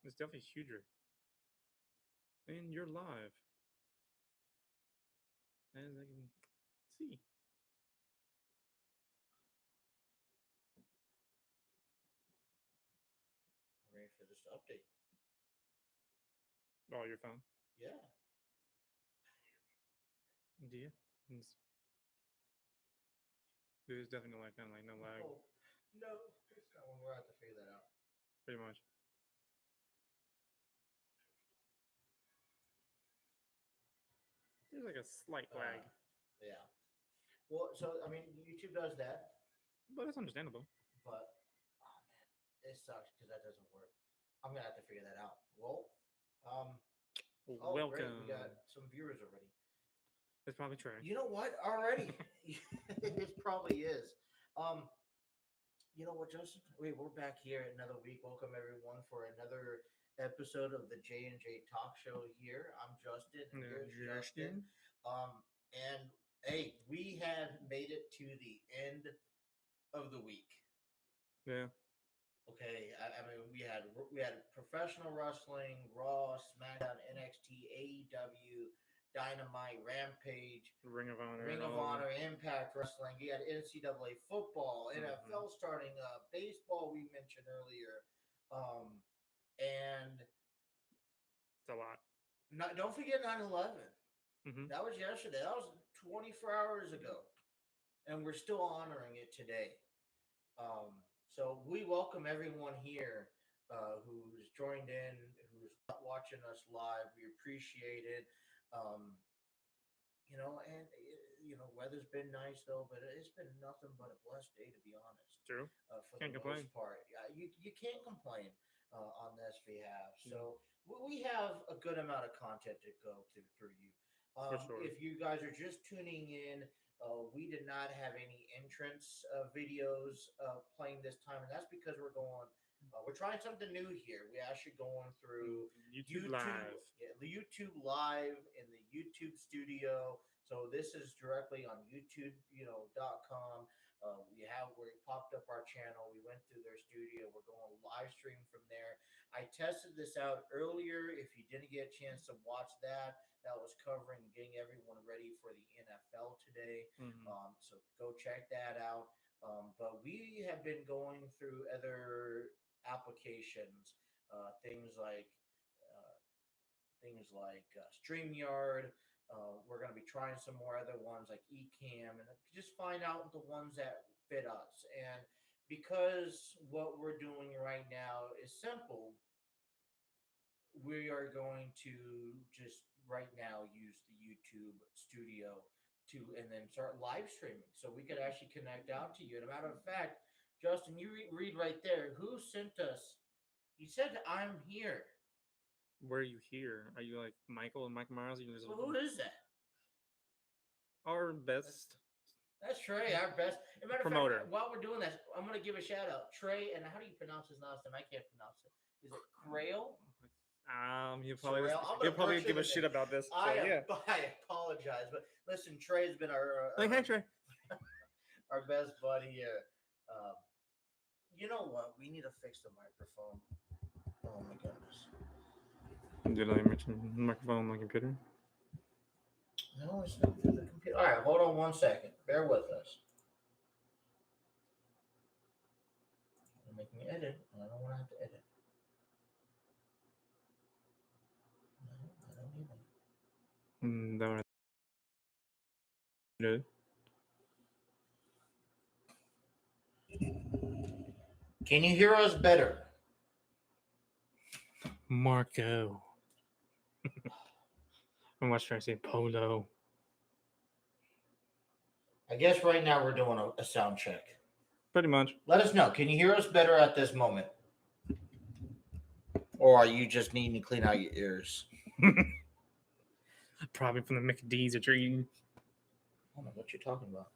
It's definitely huger. And you're live. As I can see. I'm ready for this to update. Oh, your phone? Yeah. Do you? There's definitely no lag, kind of like no lag. Oh, no. It's not one. We'll have to figure that out. Pretty much. There's like a slight lag. Yeah. Well, so, I mean, YouTube does that. But it's understandable. But, oh, man, it sucks because that doesn't work. I'm going to have to figure that out. Well, welcome. Great. We got some viewers already. It's probably true. You know what? Already. It probably is. You know what, Justin? We're back here another week. Welcome everyone for another episode of the J&J Talk Show here. I'm Justin. And here's Justin. And hey, we have made it to the end of the week. Yeah. Okay. I mean, we had professional wrestling, Raw, SmackDown, NXT, AEW, Dynamite, Rampage, Ring of Honor, Impact Wrestling. You had NCAA football, NFL starting up, baseball we mentioned earlier, and it's a lot. Don't forget 9/11. Mm-hmm. That was yesterday. That was 24 hours ago, and we're still honoring it today. So we welcome everyone here who's joined in, who's watching us live. We appreciate it. Weather's been nice though, but it's been nothing but a blessed day, to be honest. True. For the most part, you can't complain on this behalf. So we have a good amount of content to go through you. For sure. If you guys are just tuning in, we did not have any entrance videos playing this time, and that's because we're trying something new here. We're actually going through YouTube Live. Yeah, the YouTube Live in the YouTube studio. So this is directly on YouTube.com. We popped up our channel. We went through their studio. We're going live stream from there. I tested this out earlier. If you didn't get a chance to watch that was covering getting everyone ready for the NFL today. Mm-hmm. So go check that out. But we have been going through other applications, things like StreamYard. We're going to be trying some more other ones like Ecamm, and just find out the ones that fit us. And because what we're doing right now is simple, we are going to just right now use the YouTube studio and then start live streaming so we could actually connect out to you. And a matter of fact, Justin, you read right there. Who sent us? He said, "I'm here." Where are you here? Are you like Michael and Mike Myers? Well, who is that? Our best. That's Trey, our best promoter. Fact, while we're doing this, I'm going to give a shout out. Trey, and how do you pronounce his last name? I can't pronounce it. Is it Grail? He'll probably give a shit about this. I apologize, but listen, Trey's been our hey Trey, our best buddy here. You know what? We need to fix the microphone. Oh my goodness. Did I mention the microphone on my computer? No, it's not through the computer. All right, hold on 1 second. Bear with us. You're making me edit. I don't want to have to edit. No, I don't need that. Good. Can you hear us better? Marco. I'm not trying to say Polo. I guess right now we're doing a sound check. Pretty much. Let us know. Can you hear us better at this moment? Or are you just needing to clean out your ears? Probably from the McD's that you're eating. I don't know what you're talking about.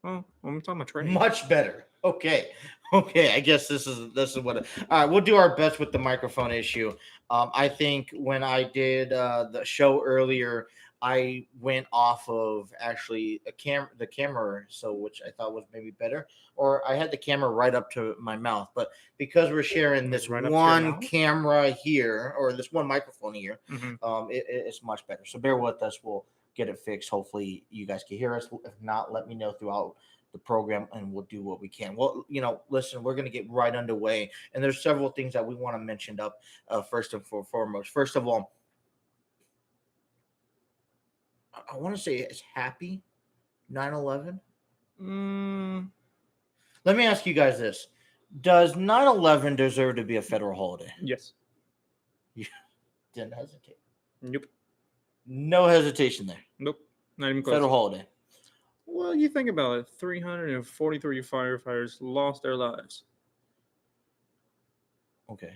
Oh, I'm talking about Trey. Much better. Okay. I guess this is what. All right, we'll do our best with the microphone issue. I think when I did the show earlier, I went off of actually the camera, so which I thought was maybe better, or I had the camera right up to my mouth. But because we're sharing this Right up to your one mouth? camera here or this one microphone here, Mhm. it's much better. So bear with us. We'll get it fixed. Hopefully, you guys can hear us. If not, let me know throughout the program, and we'll do what we can. Well, listen, we're going to get right underway, and there's several things that we want to mention up first and foremost. First of all, I want to say it's happy 9/11. Mm, Let me ask you guys this: does 9/11 deserve to be a federal holiday? yes. You didn't hesitate. Nope. No hesitation there. Nope. Not even close. Federal holiday. Well, you think about it. 343 firefighters lost their lives. Okay.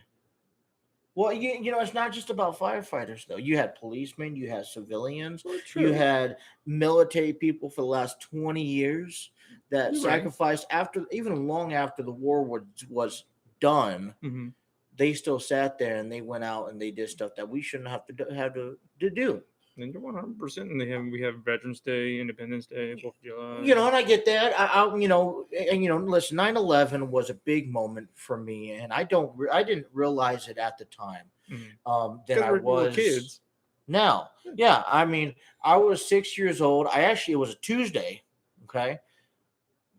Well, it's not just about firefighters though. You had policemen, you had civilians, Well, you true. had military people for the last 20 years that You're right. sacrificed even long after the war was done. Mm-hmm. They still sat there and they went out and they did stuff that we shouldn't have to do. And you're 100%. And we have Veterans Day, Independence Day, 4th of July. And I get that. Listen, 9/11 was a big moment for me, and I didn't realize it at the time. Mm-hmm. That I we're was kids. now. Yeah, I mean, I was 6 years old. It was a Tuesday. Okay,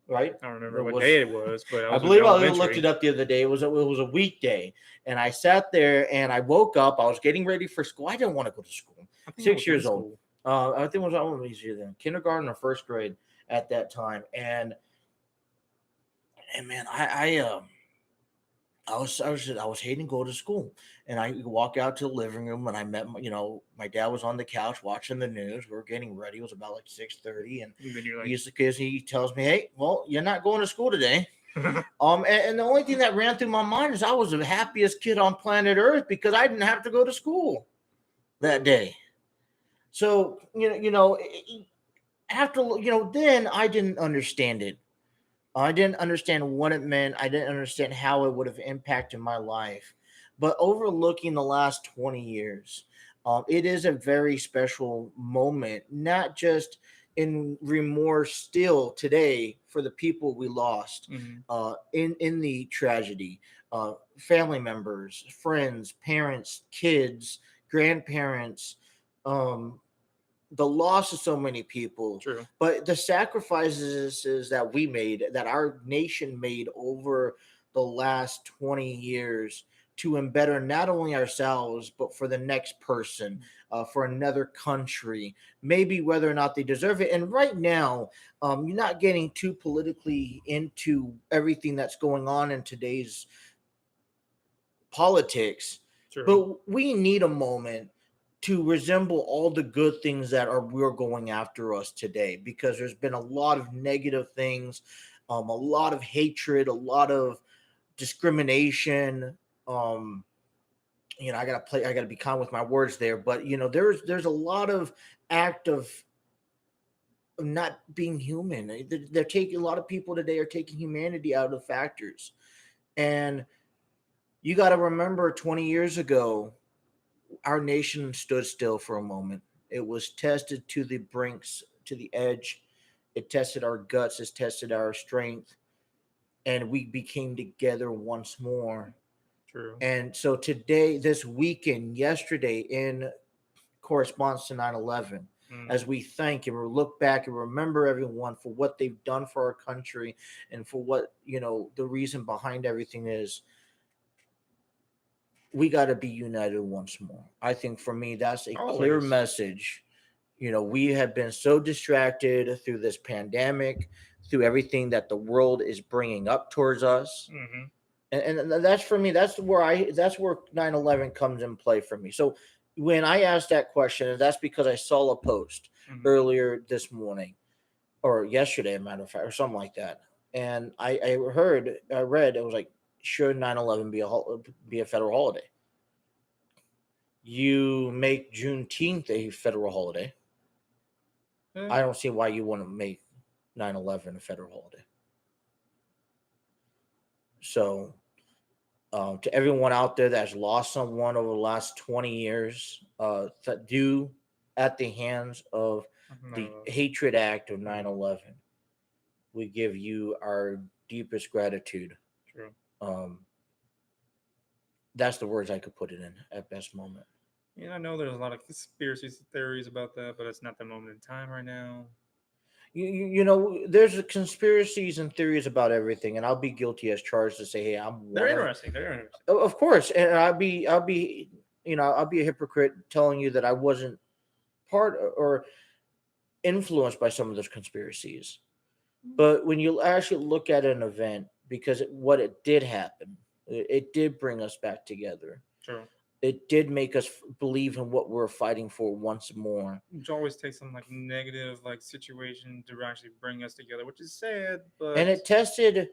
right? I don't remember what day it was, but I believe I elementary. looked it up the other day. It was a weekday, and I sat there and I woke up. I was getting ready for school. I didn't want to go to school. I think I 6 was years in old. school. I think it was almost easier than kindergarten or first grade at that time, and man, I was hating to go to school, and I walk out to the living room, and I met my dad was on the couch watching the news. We were getting ready. It was about like 6:30, and And then you're like, he tells me, "Hey, well, you're not going to school today." And the only thing that ran through my mind is I was the happiest kid on planet Earth because I didn't have to go to school that day. So after then I didn't understand it. I didn't understand what it meant. I didn't understand how it would have impacted my life. But overlooking the last 20 years, it is a very special moment, not just in remorse still today for the people we lost in the tragedy, family members, friends, parents, kids, grandparents, the loss of so many people. True. But the sacrifices that we made, that our nation made over the last 20 years to embetter not only ourselves, but for the next person, for another country, maybe whether or not they deserve it. And right now, you're not getting too politically into everything that's going on in today's politics, True. but we need a moment to resemble all the good things that we're going after us today, because there's been a lot of negative things, a lot of hatred, a lot of discrimination. I gotta be calm with my words there, but there's a lot of act of not being human. They're taking, a lot of people today are taking humanity out of factors, and you got to remember 20 years ago our nation stood still for a moment. It was tested to the brinks, to the edge. It tested our guts, it tested our strength, and we became together once more. True. And so today, this weekend, yesterday, in corresponds to 9/11, as we thank and we look back and remember everyone for what they've done for our country and for what, the reason behind everything is, we got to be united once more. I think for me, that's a clear Always. message. We have been so distracted through this pandemic, through everything that the world is bringing up towards us. And that's for me, that's where 9/11 comes in play for me. So when I asked that question, and that's because I saw a post earlier this morning or yesterday, a matter of fact, or something like that. And I read, it was like, should 9/11 be a federal holiday? You make Juneteenth a federal holiday. I don't see why you wouldn't make 9/11 a federal holiday. So, to everyone out there that's lost someone over the last 20 years, do at the hands of the hatred act of 9/11. We give you our deepest gratitude. True. That's the words I could put it in at best moment. Yeah, I know there's a lot of conspiracy theories about that, but it's not the moment in time right now. You know, there's conspiracies and theories about everything, and I'll be guilty as charged to say, "Hey, I'm." They're interesting. They're interesting. Of course, and I'll be, I'll be a hypocrite telling you that I wasn't part or influenced by some of those conspiracies. But when you actually look at an event, because what it did happen, it did bring us back together. True. It did make us believe in what we're fighting for once more. Which always takes some like negative like situation to actually bring us together, which is sad. But And it tested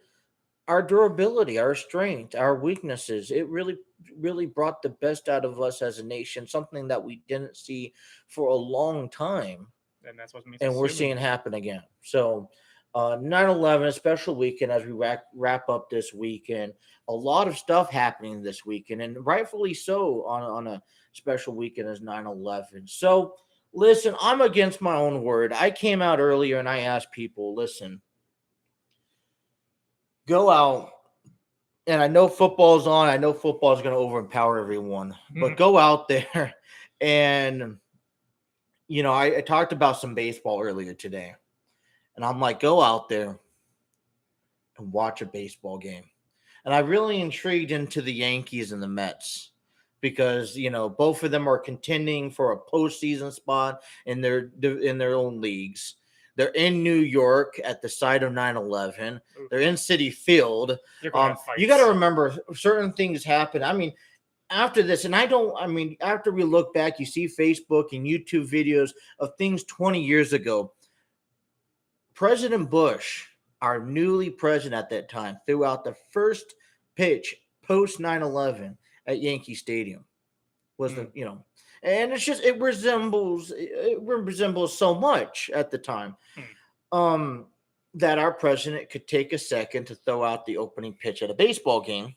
our durability, our strength, our weaknesses. It really, really brought the best out of us as a nation, something that we didn't see for a long time. And that's what makes and we're seeing happen again. So 9/11, a special weekend as we wrap up this weekend. A lot of stuff happening this weekend, and rightfully so on a special weekend as 9/11. So listen, I'm against my own word. I came out earlier and I asked people, listen, go out. And I know football's on. I know football's going to overpower everyone, but go out there and, I talked about some baseball earlier today. And I'm like, go out there and watch a baseball game. And I really intrigued into the Yankees and the Mets because, both of them are contending for a postseason spot in their own leagues. They're in New York at the site of 9/11. They're in Citi Field. You got to remember certain things happen. I mean, after this, and after we look back, you see Facebook and YouTube videos of things 20 years ago. President Bush, our newly president at that time, threw out the first pitch post 9/11 at Yankee Stadium. And it's just it resembles so much at the time that our president could take a second to throw out the opening pitch at a baseball game.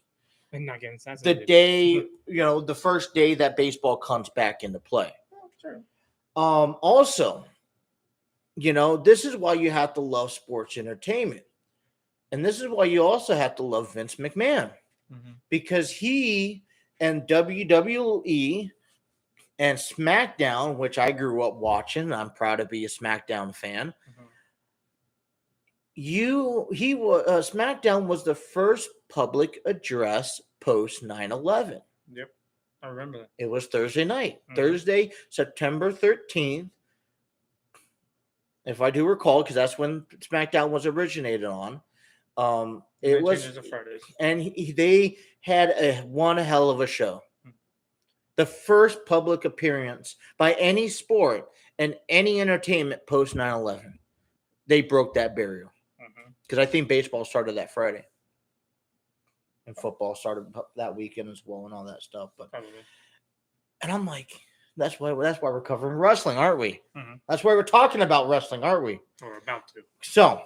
And not getting the day, the first day that baseball comes back into play. Oh, sure. Also, this is why you have to love sports entertainment. And this is why you also have to love Vince McMahon. Because he and WWE and SmackDown, which I grew up watching, I'm proud to be a SmackDown fan. SmackDown was the first public address post 9/11. Yep, I remember that. It was Thursday night, Thursday, September 13th. If I do recall, because that's when SmackDown was originated on. It was, and they had one hell of a show. The first public appearance by any sport and any entertainment post 9/11. They broke that barrier. Because I think baseball started that Friday. And football started that weekend as well and all that stuff. But and I'm like, that's why we're covering wrestling, aren't we? That's why we're talking about wrestling, aren't we? Or about to. So,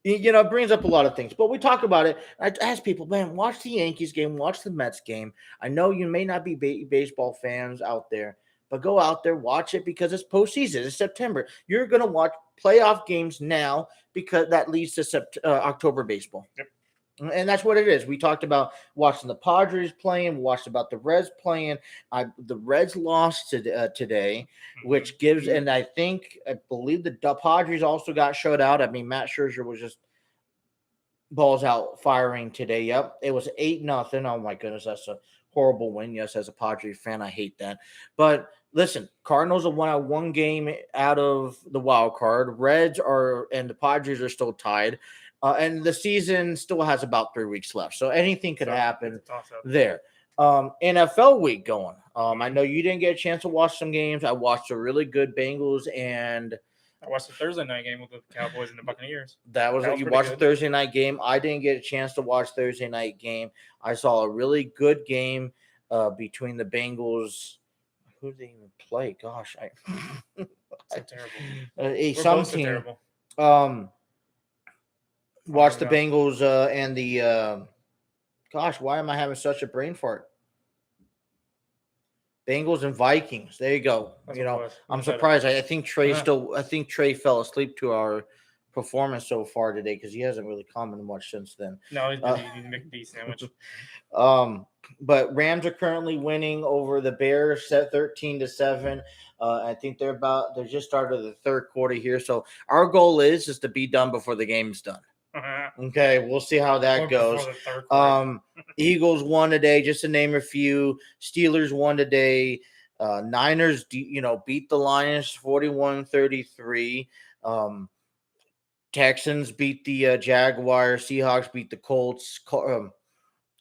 it brings up a lot of things. But we talk about it. I ask people, man, watch the Yankees game, watch the Mets game. I know you may not be baseball fans out there, but go out there, watch it because it's postseason. It's September. You're going to watch playoff games now because that leads to October baseball. Yep. And that's what it is. We talked about watching the Padres playing. We watched about the Reds playing. The Reds lost today, which gives, and I believe the Padres also got shut out. I mean, Matt Scherzer was just balls out firing today. Yep. It was 8-0. Oh my goodness. That's a horrible win. Yes. As a Padres fan, I hate that. But listen, Cardinals have won one game out of the wild card. Reds and the Padres are still tied. And the season still has about 3 weeks left. So anything could happen there. NFL week going. I know you didn't get a chance to watch some games. I watched a really good Bengals and I watched the Thursday night game with the Cowboys and the Buccaneers. You watched the Thursday night game. I didn't get a chance to watch Thursday night game. I saw a really good game between the Bengals. Who did they even play? Gosh, terrible. Terrible. Watch the Bengals and the. Gosh, why am I having such a brain fart? Bengals and Vikings. There you go. That's You what it know, was. I'm Much better. surprised. I think Trey Uh-huh. I think Trey fell asleep to our performance so far today because he hasn't really commented much since then. No, he's Uh, busy eating a McD sandwich. but Rams are currently winning over the Bears, set 13-7. I think they're just started the third quarter here. So our goal is to be done before the game's done. Uh-huh. Okay, we'll see how that Or goes. before the third quarter. Eagles won today, just to name a few. Steelers won today. Niners, beat the Lions 41-33. Texans beat the Jaguars. Seahawks beat the Colts.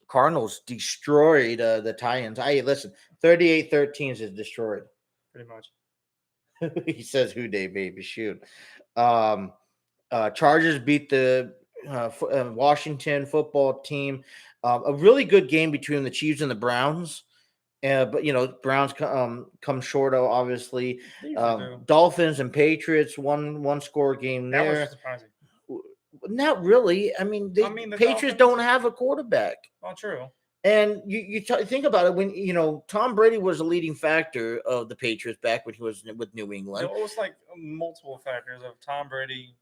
Cardinals destroyed the Titans. Listen, 38-13 is destroyed. Pretty much. He says, "Who day, baby? Shoot." Chargers beat the Washington football team. A really good game between the Chiefs and the Browns. But Browns come short of, obviously. Dolphins and Patriots, one score game That there. was surprising. Not really. I mean, the Patriots Dolphins don't have a quarterback. Well, true. And you think about it, when Tom Brady was a leading factor of the Patriots back when he was with New England. It was like multiple factors of Tom Brady.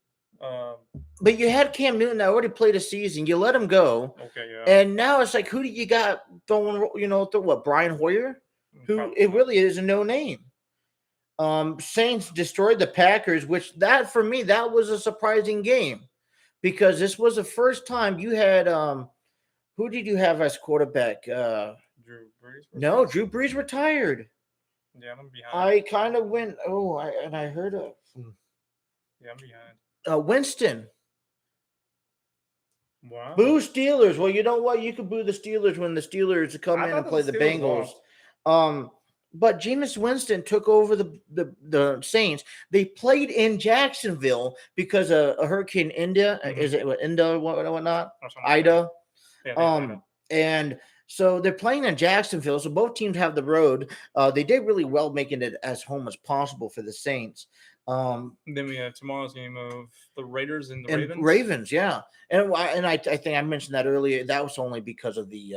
But you had Cam Newton that already played a season. You let him go. Okay, yeah. And now it's like, who do you got throwing? What, Brian Hoyer? Who Probably it not. really is a no name. Saints destroyed the Packers, which for me that was a surprising game because this was the first time you had who did you have as quarterback? Drew Brees. No, Drew Brees retired. Yeah, I'm behind. I kind of went. I heard of. Yeah, I'm behind. Winston. Wow. Boo Steelers. Well, you know what? You could boo the Steelers when the Steelers come in and play the Bengals. But Jameis Winston took over the Saints. They played in Jacksonville because of a Hurricane Ida. Mm-hmm. Is it Ida or whatnot? Ida. Yeah, and so they're playing in Jacksonville. So both teams have the road. They did really well making it as home as possible for the Saints. Then we have tomorrow's game of the Raiders and the Ravens. Ravens, yeah. And I think I mentioned that earlier. That was only because of the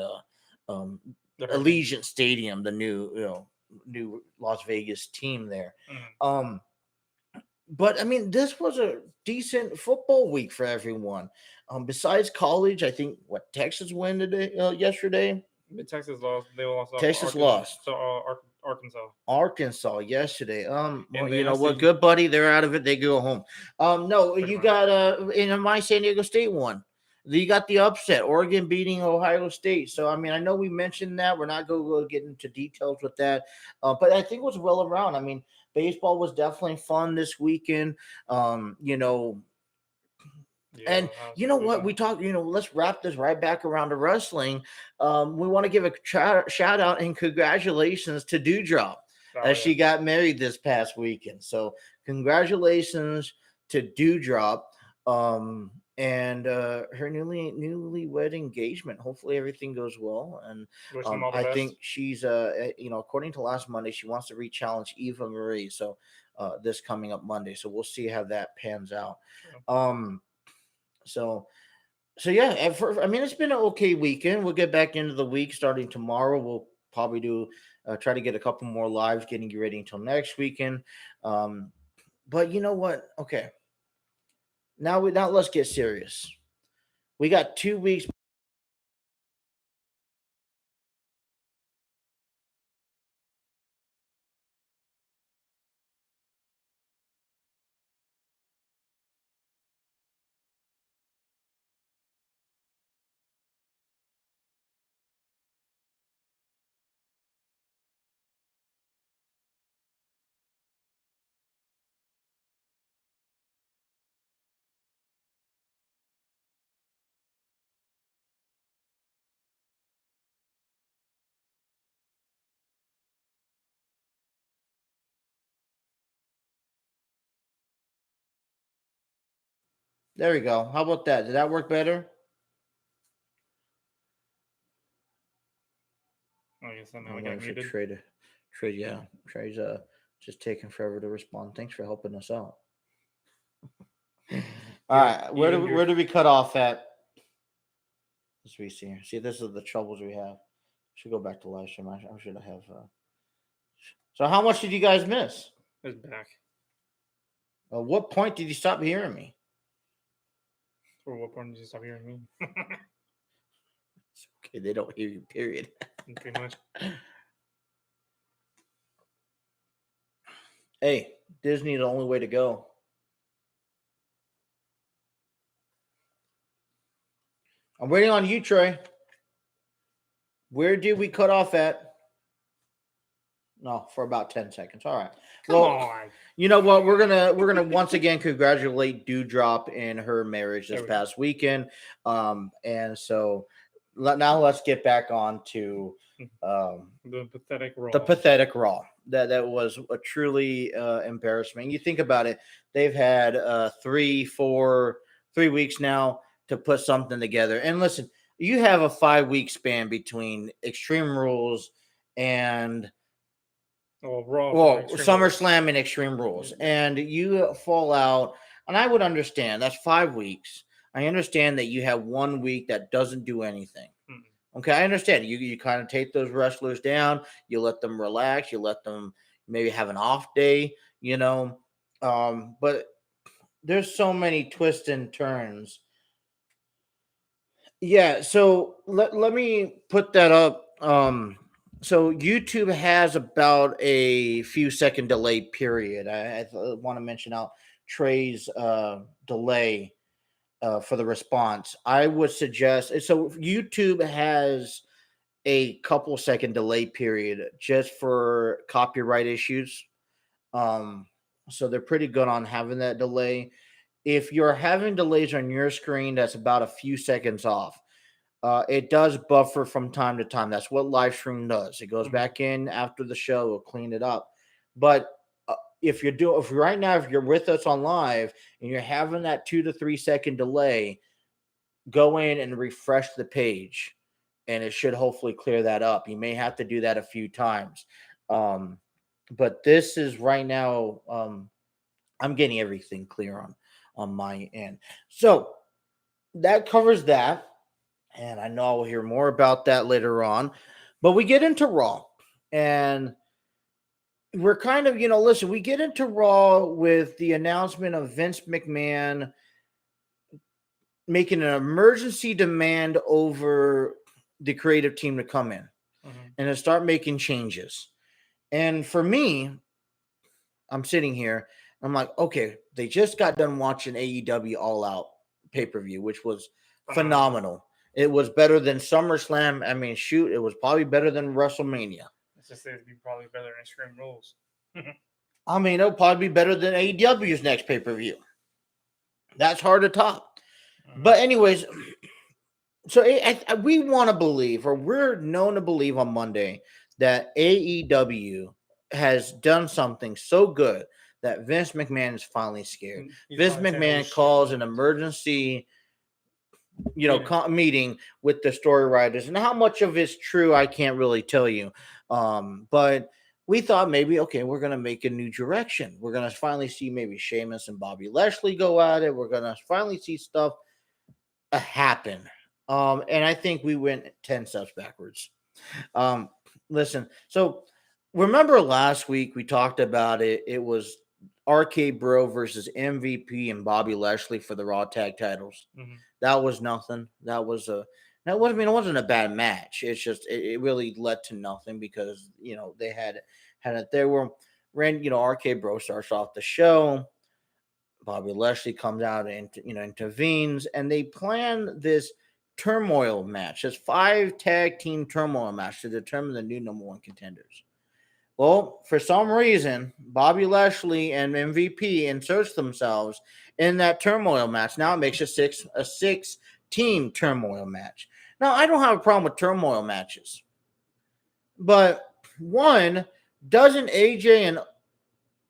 Allegiant Stadium, the new Las Vegas team there. Mm-hmm. But I mean, this was a decent football week for everyone. Besides college, I think Texas won today, yesterday. Texas lost. They lost. Texas lost. So Arkansas yesterday. Well, you know what, good buddy. They're out of it. They go home. No, you got in my San Diego State won. You got the upset, Oregon beating Ohio State. So, I mean, I know we mentioned that. We're not going to get into details with that. But I think it was well around. I mean, baseball was definitely fun this weekend. Yeah, and you know what? We talked, let's wrap this right back around to wrestling. We want to give a shout out and congratulations to Dewdrop as she got married this past weekend. So congratulations to Dewdrop. And her newlywed engagement. Hopefully everything goes well. And I think she's according to last Monday, she wants to re-challenge Eva Marie. So this coming up Monday. So we'll see how that pans out. So yeah, I mean, it's been an okay weekend. We'll get back into the week starting tomorrow. We'll probably do try to get a couple more lives, getting you ready until next weekend. But you know what? Okay. Now let's get serious. We got 2 weeks. There we go. How about that? Did that work better? Oh, yes, I know. I got muted. Trade, yeah. Trey's just taking forever to respond. Thanks for helping us out. All right, where do we cut off at? Let's see here. See, this is the troubles we have. Should go back to live stream. I should have So how much did you guys miss? It's back. At what point did you stop hearing me? For what point did you stop hearing me? It's okay, they don't hear you, period. Pretty much. Hey, Disney, the only way to go. I'm waiting on you, Trey. Where did we cut off at? No, for about 10 seconds. All right. Come on. You know what? We're gonna once again congratulate Dewdrop in her marriage this past weekend. And so now let's get back on to the pathetic Raw. The pathetic Raw. That was a truly embarrassment. You think about it, they've had 3 weeks now to put something together. And listen, you have a 5-week span between Extreme Rules and SummerSlam and Extreme Rules, and you fall out. And I would understand that's 5 weeks. I understand that you have 1 week that doesn't do anything. Okay, I understand. You kind of take those wrestlers down. You let them relax. You let them maybe have an off day. But there's so many twists and turns. Yeah, so let me put that up. So YouTube has about a few second delay period. I want to mention out Trey's delay for the response. I would suggest, so YouTube has a couple second delay period just for copyright issues. So they're pretty good on having that delay. If you're having delays on your screen, that's about a few seconds off. It does buffer from time to time. That's what live stream does. It goes back in after the show, it'll clean it up. But if you're with us on live and you're having that 2 to 3 second delay, go in and refresh the page, and it should hopefully clear that up. You may have to do that a few times. But this is right now, I'm getting everything clear on my end. So that covers that. And I know we'll hear more about that later on. But we get into Raw. And we're kind of, listen, we get into Raw with the announcement of Vince McMahon making an emergency demand over the creative team to come in and to start making changes. And for me, I'm sitting here. I'm like, okay, they just got done watching AEW All Out pay-per-view, which was phenomenal. It was better than SummerSlam. I mean, shoot, it was probably better than WrestleMania. It's just it'd be probably better than Extreme Rules. I mean, it'll probably be better than AEW's next pay-per-view. That's hard to top. But anyways, so we want to believe, or we're known to believe on Monday, that AEW has done something so good that Vince McMahon is finally scared. Vince McMahon calls an emergency meeting with the story writers, and how much of it's true, I can't really tell you. But we thought maybe, okay, we're going to make a new direction. We're going to finally see maybe Sheamus and Bobby Lashley go at it. We're going to finally see stuff happen. And I think we went 10 steps backwards. Listen, so remember last week we talked about it. It was RK Bro versus MVP and Bobby Lashley for the Raw Tag Titles. That was nothing. It wasn't a bad match. It's just it really led to nothing because they had it there. RK Bro starts off the show. Bobby Lashley comes out and intervenes, and they plan this turmoil match. This 5 tag team turmoil match to determine the new number 1 contenders. Well, for some reason, Bobby Lashley and MVP inserts themselves in that turmoil match. Now it makes a 6-team turmoil match. Now, I don't have a problem with turmoil matches. But one, doesn't AJ and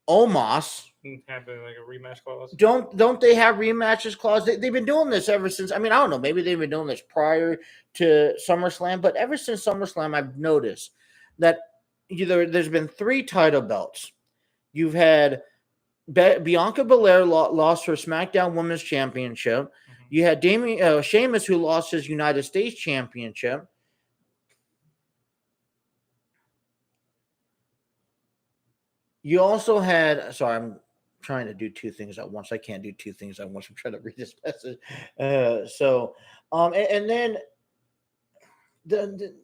Omos have a rematch clause? Don't they have rematches clause? They've been doing this ever since. I mean, I don't know. Maybe they've been doing this prior to SummerSlam, but ever since SummerSlam, I've noticed that there's been 3 title belts. You've had Bianca Belair lost her SmackDown Women's Championship. You had Sheamus, who lost his United States Championship. You also had. Sorry, I'm trying to do two things at once. I can't do two things at once. I'm trying to read this message. And then the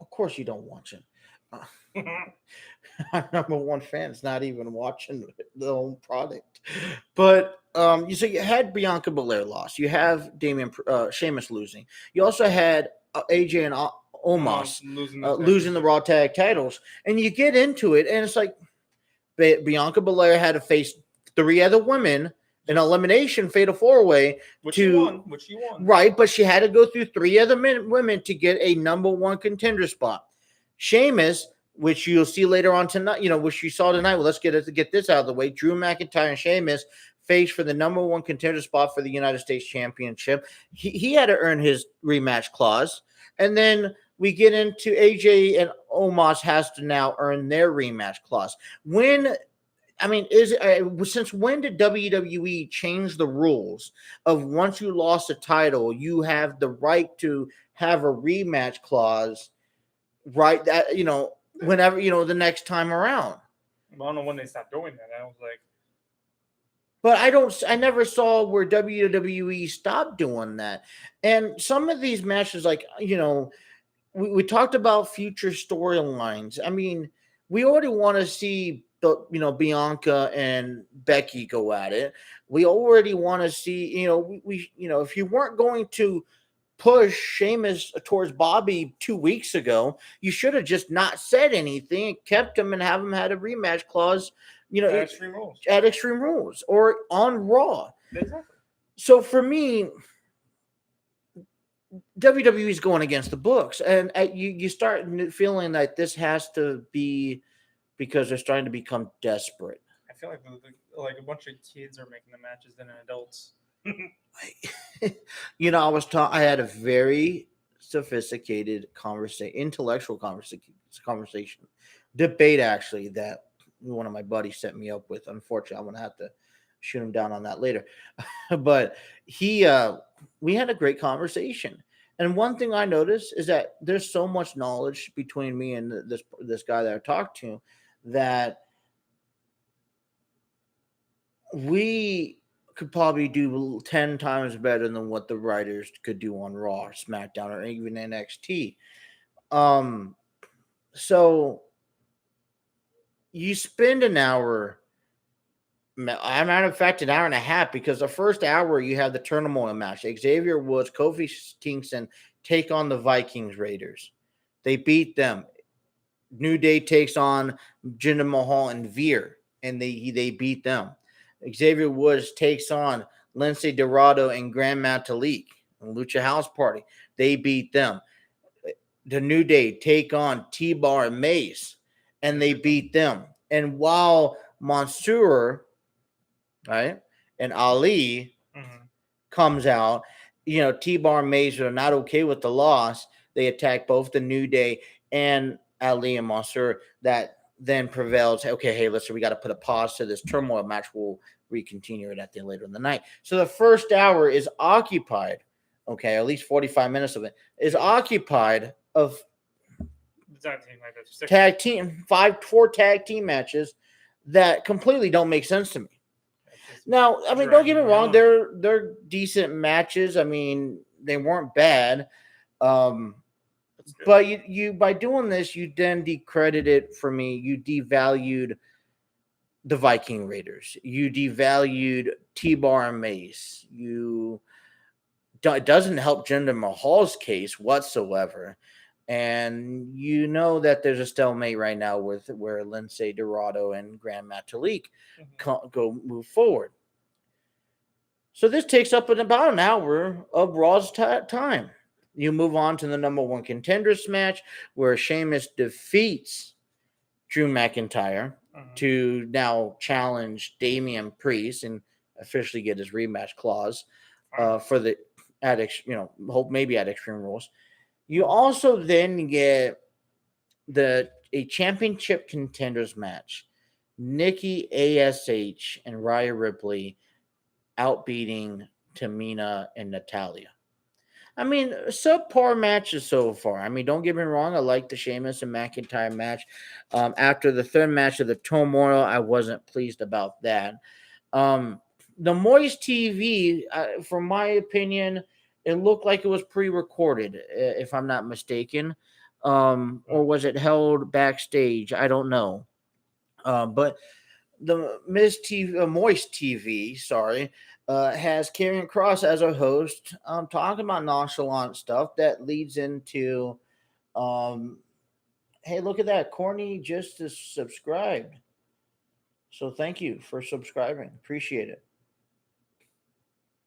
of course you don't watch it. Our number one fan is not even watching the own product. But you had Bianca Belair loss. You have Sheamus losing. You also had AJ and Omos losing the Raw tag titles. And you get into it, and it's like Bianca Belair had to face three other women in elimination fatal 4-way, which she won. Right, but she had to go through three other women to get a number one contender spot. Sheamus, which you'll see later on tonight, which you saw tonight. Well, let's get this out of the way. Drew McIntyre and Sheamus faced for the number one contender spot for the United States Championship. He had to earn his rematch clause. And then we get into AJ and Omos has to now earn their rematch clause. Since when did WWE change the rules of once you lost a title, you have the right to have a rematch clause, right? That, whenever, the next time around. Well, I don't know when they stopped doing that. I was like, but I never saw where WWE stopped doing that. And some of these matches, like, we talked about future storylines. I mean, we already want to see Bianca and Becky go at it. We already want to see, if you weren't going to push Sheamus towards Bobby 2 weeks ago, you should have just not said anything, kept him, and have him had a rematch clause, at Extreme Rules or on Raw. Exactly. So for me, WWE is going against the books, and you start feeling that this has to be because they're starting to become desperate. I feel like a bunch of kids are making the matches than adults. I had a very sophisticated intellectual conversation, debate actually, that one of my buddies set me up with. Unfortunately, I'm going to have to shoot him down on that later. But we had a great conversation. And one thing I noticed is that there's so much knowledge between me and this guy that I talked to that we could probably do 10 times better than what the writers could do on Raw, or SmackDown, or even NXT. So you spend an hour, matter of fact, an hour and a half, because the first hour you have the turmoil match. Xavier Woods, Kofi Kingston take on the Vikings Raiders. They beat them. New Day takes on Jinder Mahal and Veer, and they beat them. Xavier Woods takes on Lindsay Dorado and Grand Metalik and Lucha House Party. They beat them. The New Day take on T-Bar and Mace, and they beat them. And while Mansoor, right, and Ali comes out, T-Bar and Mace are not okay with the loss. They attack both the New Day and Ali and Mansoor. That then prevails. Okay, hey, we got to put a pause to this turmoil match. We'll recontinue it at the later in the night. So the first hour is occupied. Okay, at least 45 minutes of it is occupied of four tag team matches that completely don't make sense to me. Now, I mean, don't get me wrong, they're decent matches. I mean, they weren't bad. But you by doing this, you then decredited, for me, you devalued the Viking Raiders. You devalued T-Bar and Mace. It doesn't help Jinder Mahal's case whatsoever. And you know that there's a stalemate right now where Lindsay Dorado and Grand Metalik go move forward. So this takes up about an hour of Raw's time. You move on to the number one contenders match, where Sheamus defeats Drew McIntyre to now challenge Damian Priest and officially get his rematch clause for the maybe at Extreme Rules. You also then get a championship contenders match. Nikki ASH and Rhea Ripley outbeating Tamina and Natalya. I mean, subpar matches so far. I mean, don't get me wrong. I like the Sheamus and McIntyre match. After the third match of the Turmoil, I wasn't pleased about that. The Moist TV, from my opinion, it looked like it was pre-recorded, if I'm not mistaken. Or was it held backstage? I don't know. But the Moist TV, sorry, has Karrion Kross as a host, talking about nonchalant stuff that leads into, hey, look at that, Courtney just is subscribed. So thank you for subscribing, appreciate it.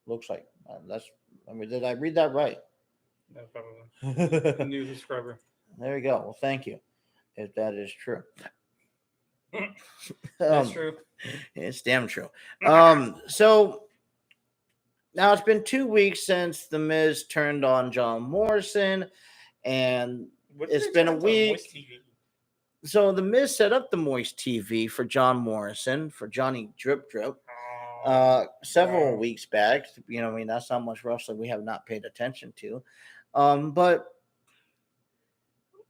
Looks like did I read that right? No, probably. New subscriber. There you go. Well, thank you, if that is true. That's true. It's damn true. So now it's been 2 weeks since The Miz turned on John Morrison, and it's been a week. So The Miz set up the Moist TV for John Morrison, for Johnny Drip Drip, several weeks back. You know, I mean, that's how much wrestling we have not paid attention to. But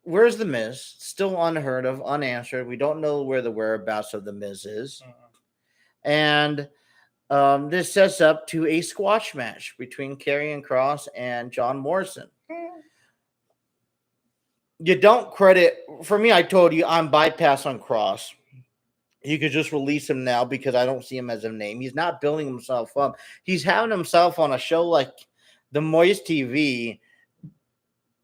where's The Miz? Still unheard of, unanswered. We don't know where the whereabouts of The Miz is. And this sets up to a squash match between Karrion Kross and John Morrison. You don't credit, for me, I told you I'm bypass on Kross. You could just release him now because I don't see him as a name. He's not building himself up. He's having himself on a show like the Moist TV.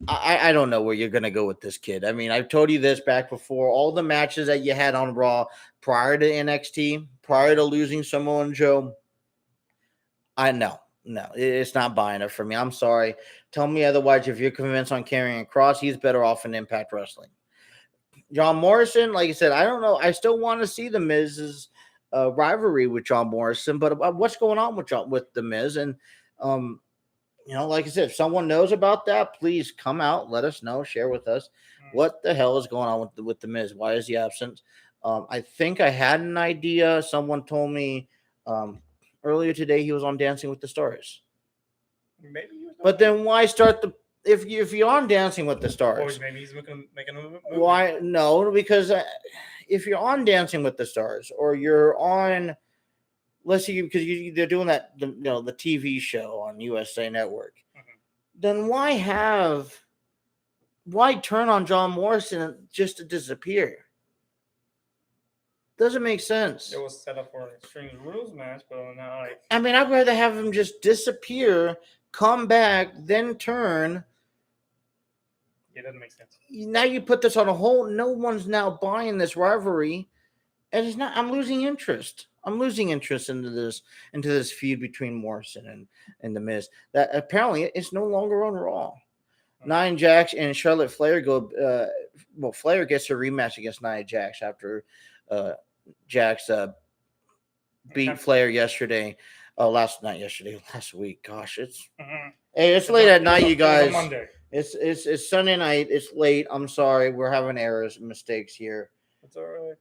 I don't know where you're going to go with this kid. I mean, I've told you this back before. All the matches that you had on Raw prior to NXT, prior to losing Samoa Joe, no, it's not buying it for me. I'm sorry. Tell me otherwise. If you're convinced on Karrion Kross, he's better off in Impact Wrestling. John Morrison, like I said, I don't know. I still want to see the Miz's rivalry with John Morrison, but what's going on with the Miz? And you know, like I said, if someone knows about that, please come out, let us know, share with us what the hell is going on with the Miz. Why is he absent? I think I had an idea. Someone told me earlier today he was on Dancing with the Stars. Maybe. But then why start the if you're on Dancing with the Stars? Or maybe he's making a movie. Why? No, because if you're on Dancing with the Stars or you're on, let's see, because they're doing that, the TV show on USA Network, then why turn on John Morrison just to disappear? Doesn't make sense. It was set up for an Extreme Rules match, but now I mean, I'd rather have him just disappear, come back, then turn. It doesn't make sense. Now you put this on a whole. No one's now buying this rivalry, and it's not. I'm losing interest. I'm losing interest into this feud between Morrison and the Miz. That apparently it's no longer on Raw. Nia Jax and Charlotte Flair go. Flair gets a rematch against Nia Jax after Jax beat Flair yesterday. Last week. Gosh, it's late at night, you guys. Monday. It's Sunday night. It's late. I'm sorry. We're having errors and mistakes here. It's all right.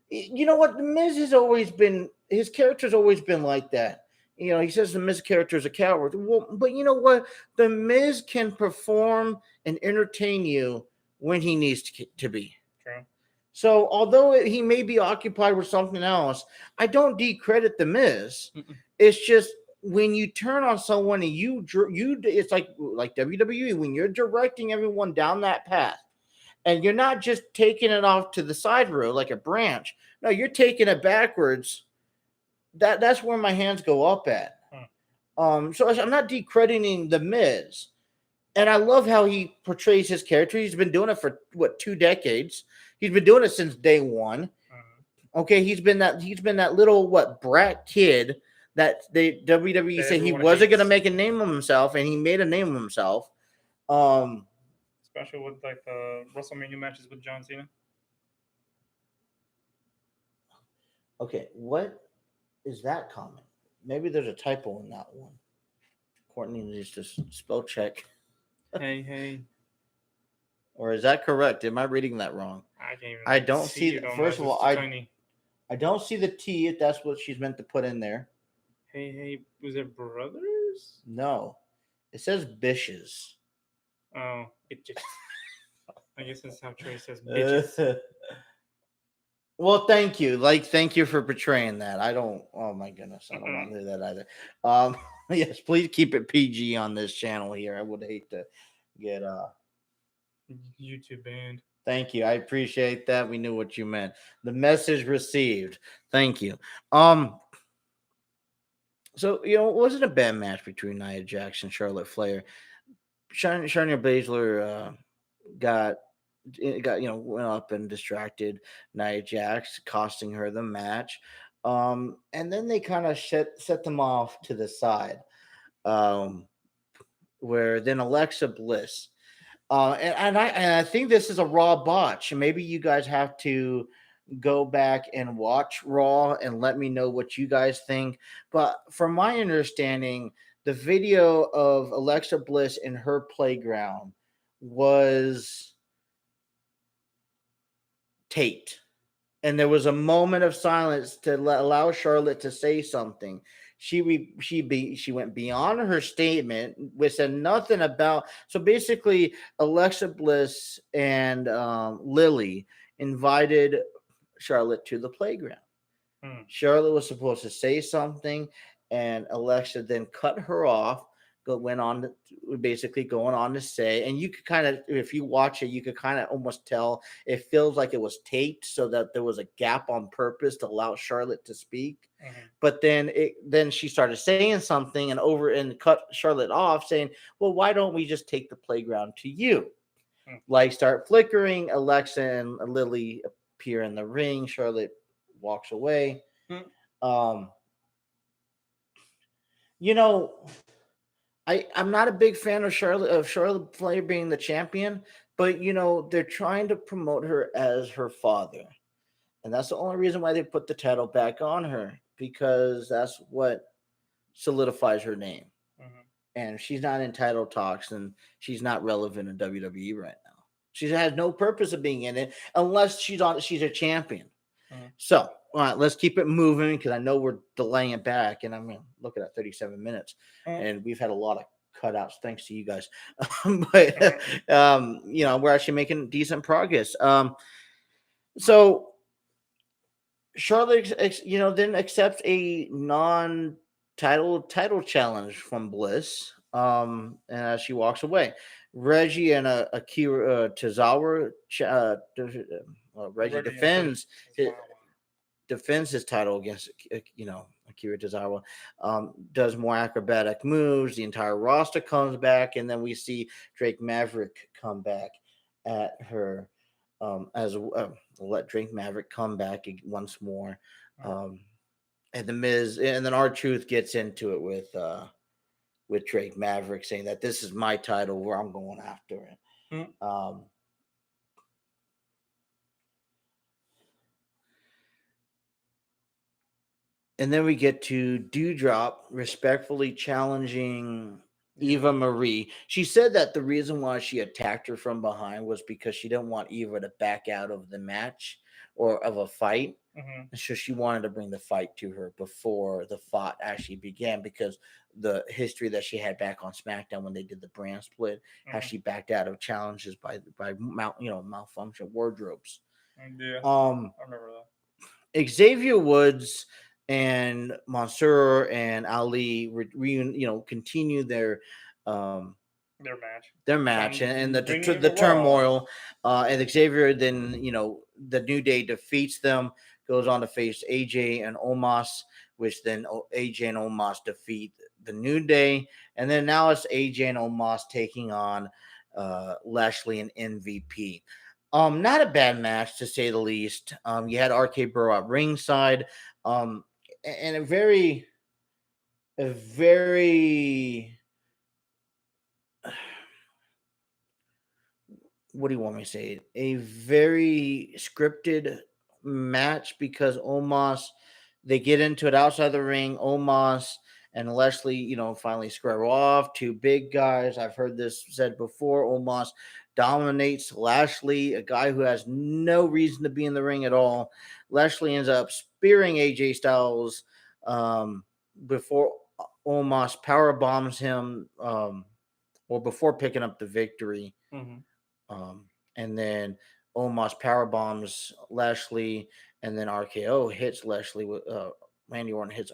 You know what? The Miz has always been, his character's always been like that. You know, he says the Miz character is a coward. Well, but you know what? The Miz can perform and entertain you when he needs to be. True. So although he may be occupied with something else, I don't decredit the Miz. It's just when you turn on someone and you it's like WWE, when you're directing everyone down that path and you're not just taking it off to the side road like a branch. No, you're taking it backwards. That's where my hands go up at. So I'm not decrediting the Miz. And I love how he portrays his character. He's been doing it for 2 decades. He's been doing it since day one. Okay, he's been that little brat kid that the WWE said he wasn't going to make a name of himself, and he made a name of himself. Especially with the WrestleMania matches with John Cena. Okay, what is that comment? Maybe there's a typo in that one. Courtney needs to spell check. Hey. Or is that correct? Am I reading that wrong? I don't see. First of all, I don't see the T if that's what she's meant to put in there. Hey, was it brothers? No, It says bitches. Oh, it just. I guess that's how Trey says bitches. Well, thank you. Thank you for portraying that. I don't. Oh my goodness, I don't want to do that either. Yes, please keep it PG on this channel here. I would hate to get YouTube banned. Thank you. I appreciate that. We knew what you meant. The message received. Thank you. So it wasn't a bad match between Nia Jax and Charlotte Flair. Shania Baszler got went up and distracted Nia Jax, costing her the match. And then they kind of set them off to the side, where then Alexa Bliss, and I think this is a Raw botch. Maybe you guys have to go back and watch Raw and let me know what you guys think. But from my understanding, the video of Alexa Bliss in her playground was taped, and there was a moment of silence to allow Charlotte to say something. She went beyond her statement, which said nothing about. So basically, Alexa Bliss and Lily invited Charlotte to the playground. Charlotte was supposed to say something, and Alexa then cut her off. Went on basically going on to say, and you could kind of, if you watch it, you could kind of almost tell it feels like it was taped so that there was a gap on purpose to allow Charlotte to speak. But then she started saying something and cut Charlotte off, saying, "Well, why don't we just take the playground to you?" Like start flickering. Alexa and Lily appear in the ring. Charlotte walks away. I'm not a big fan of Charlotte Flair being the champion, but they're trying to promote her as her father. And that's the only reason why they put the title back on her, because that's what solidifies her name. And she's not in title talks, and she's not relevant in WWE right now. She has no purpose of being in it unless she's a champion. So, all right, let's keep it moving, because I know we're delaying it back, and I'm looking at 37 minutes, and we've had a lot of cutouts thanks to you guys. But we're actually making decent progress. So Charlotte, then accepts a title challenge from Bliss, and as she walks away, Reggie and Akira Tozawa, Reggie defends his title against Akira Tozawa, does more acrobatic moves. The entire roster comes back, and then we see Drake Maverick come back at her. Let Drake Maverick come back once more, and the Miz, and then R-Truth gets into it with Drake Maverick, saying that this is my title, where I'm going after it. And then we get to Doudrop respectfully challenging Eva Marie. She said that the reason why she attacked her from behind was because she didn't want Eva to back out of the match or of a fight. So she wanted to bring the fight to her before the fight actually began, because the history that she had back on SmackDown when they did the brand split, how she backed out of challenges by malfunction wardrobes. Yeah, I remember that. Xavier Woods and Mansoor and Ali continue their match and the turmoil, and Xavier then the New Day defeats them, goes on to face AJ and Omos, which then AJ and Omos defeat the New Day, and then now it's AJ and Omos taking on Lashley and MVP. Not a bad match, to say the least. You had RK Bro at ringside, and a very what do you want me to say? A very scripted match, because Omos, they get into it outside the ring. Omos and Lashley, finally square off. Two big guys. I've heard this said before. Omos dominates Lashley, a guy who has no reason to be in the ring at all. Lashley ends up spearing AJ Styles before Omos power bombs him or before picking up the victory. And then Omos power bombs Lashley, and then RKO hits Lashley with Randy Orton hits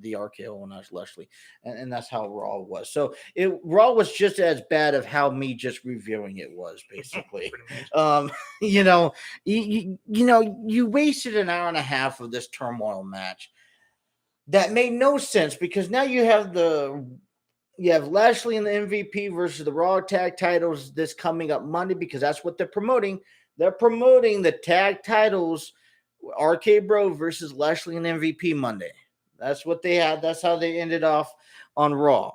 the RKO on Lashley, and that's how Raw was. So Raw was just as bad of how me just reviewing it was, basically. You wasted an hour and a half of this turmoil match that made no sense, because now you have Lashley and the MVP versus the Raw tag titles this coming up Monday, because that's what they're promoting. They're promoting the tag titles, RK Bro versus Lashley and MVP Monday. That's what they had. That's how they ended off on Raw.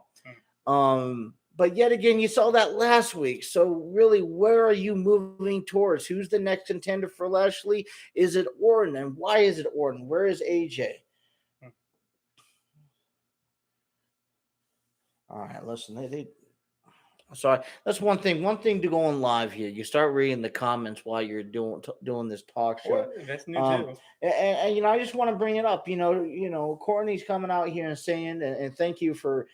But yet again, you saw that last week. So really, where are you moving towards? Who's the next contender for Lashley? Is it Orton? And why is it Orton? Where is AJ? All right, listen, sorry, that's one thing. One thing to go on live here. You start reading the comments while you're doing this talk show. Well, that's new too. And I just want to bring it up. Courtney's coming out here and saying, and thank you for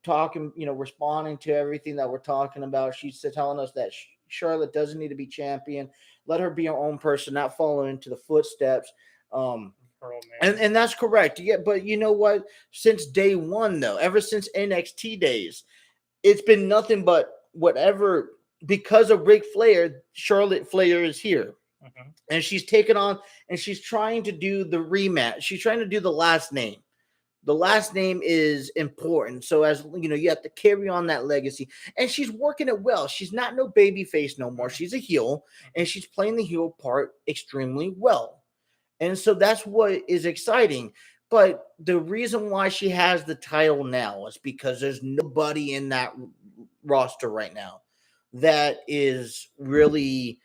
talking, responding to everything that we're talking about. She's telling us that Charlotte doesn't need to be champion. Let her be her own person, not follow into the footsteps. And that's correct. Yeah, but you know what? Since day one, though, ever since NXT days, it's been nothing but whatever. Because of Ric Flair, Charlotte Flair is here. And she's taken on, and she's trying to do the rematch. She's trying to do the last name. The last name is important. So as you have to carry on that legacy. And she's working it well. She's not no baby face no more. She's a heel, and she's playing the heel part extremely well. And so that's what is exciting. But the reason why she has the title now is because there's nobody in that roster right now that is really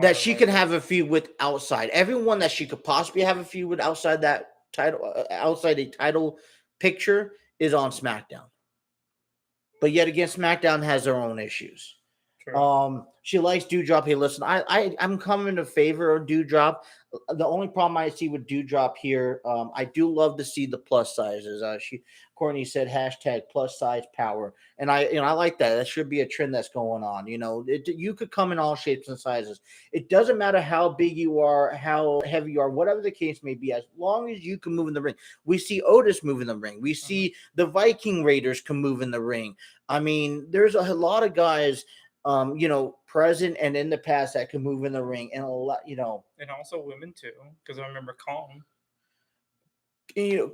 that she can have a feud with outside. Everyone that she could possibly have a feud with outside that title, outside a title picture, is on SmackDown. But yet again, SmackDown has their own issues. True. She likes Doudrop. Hey, listen, I'm coming in favor of Doudrop. The only problem I see with Doudrop here, I do love to see the plus sizes. Courtney said hashtag plus size power, and I like that. That should be a trend that's going on. You could come in all shapes and sizes. It doesn't matter how big you are, how heavy you are, whatever the case may be, as long as you can move in the ring. We see Otis move in the ring. We see the Viking Raiders can move in the ring. I mean, there's a lot of guys present and in the past that can move in the ring, and a lot, and also women too, because I remember Calm.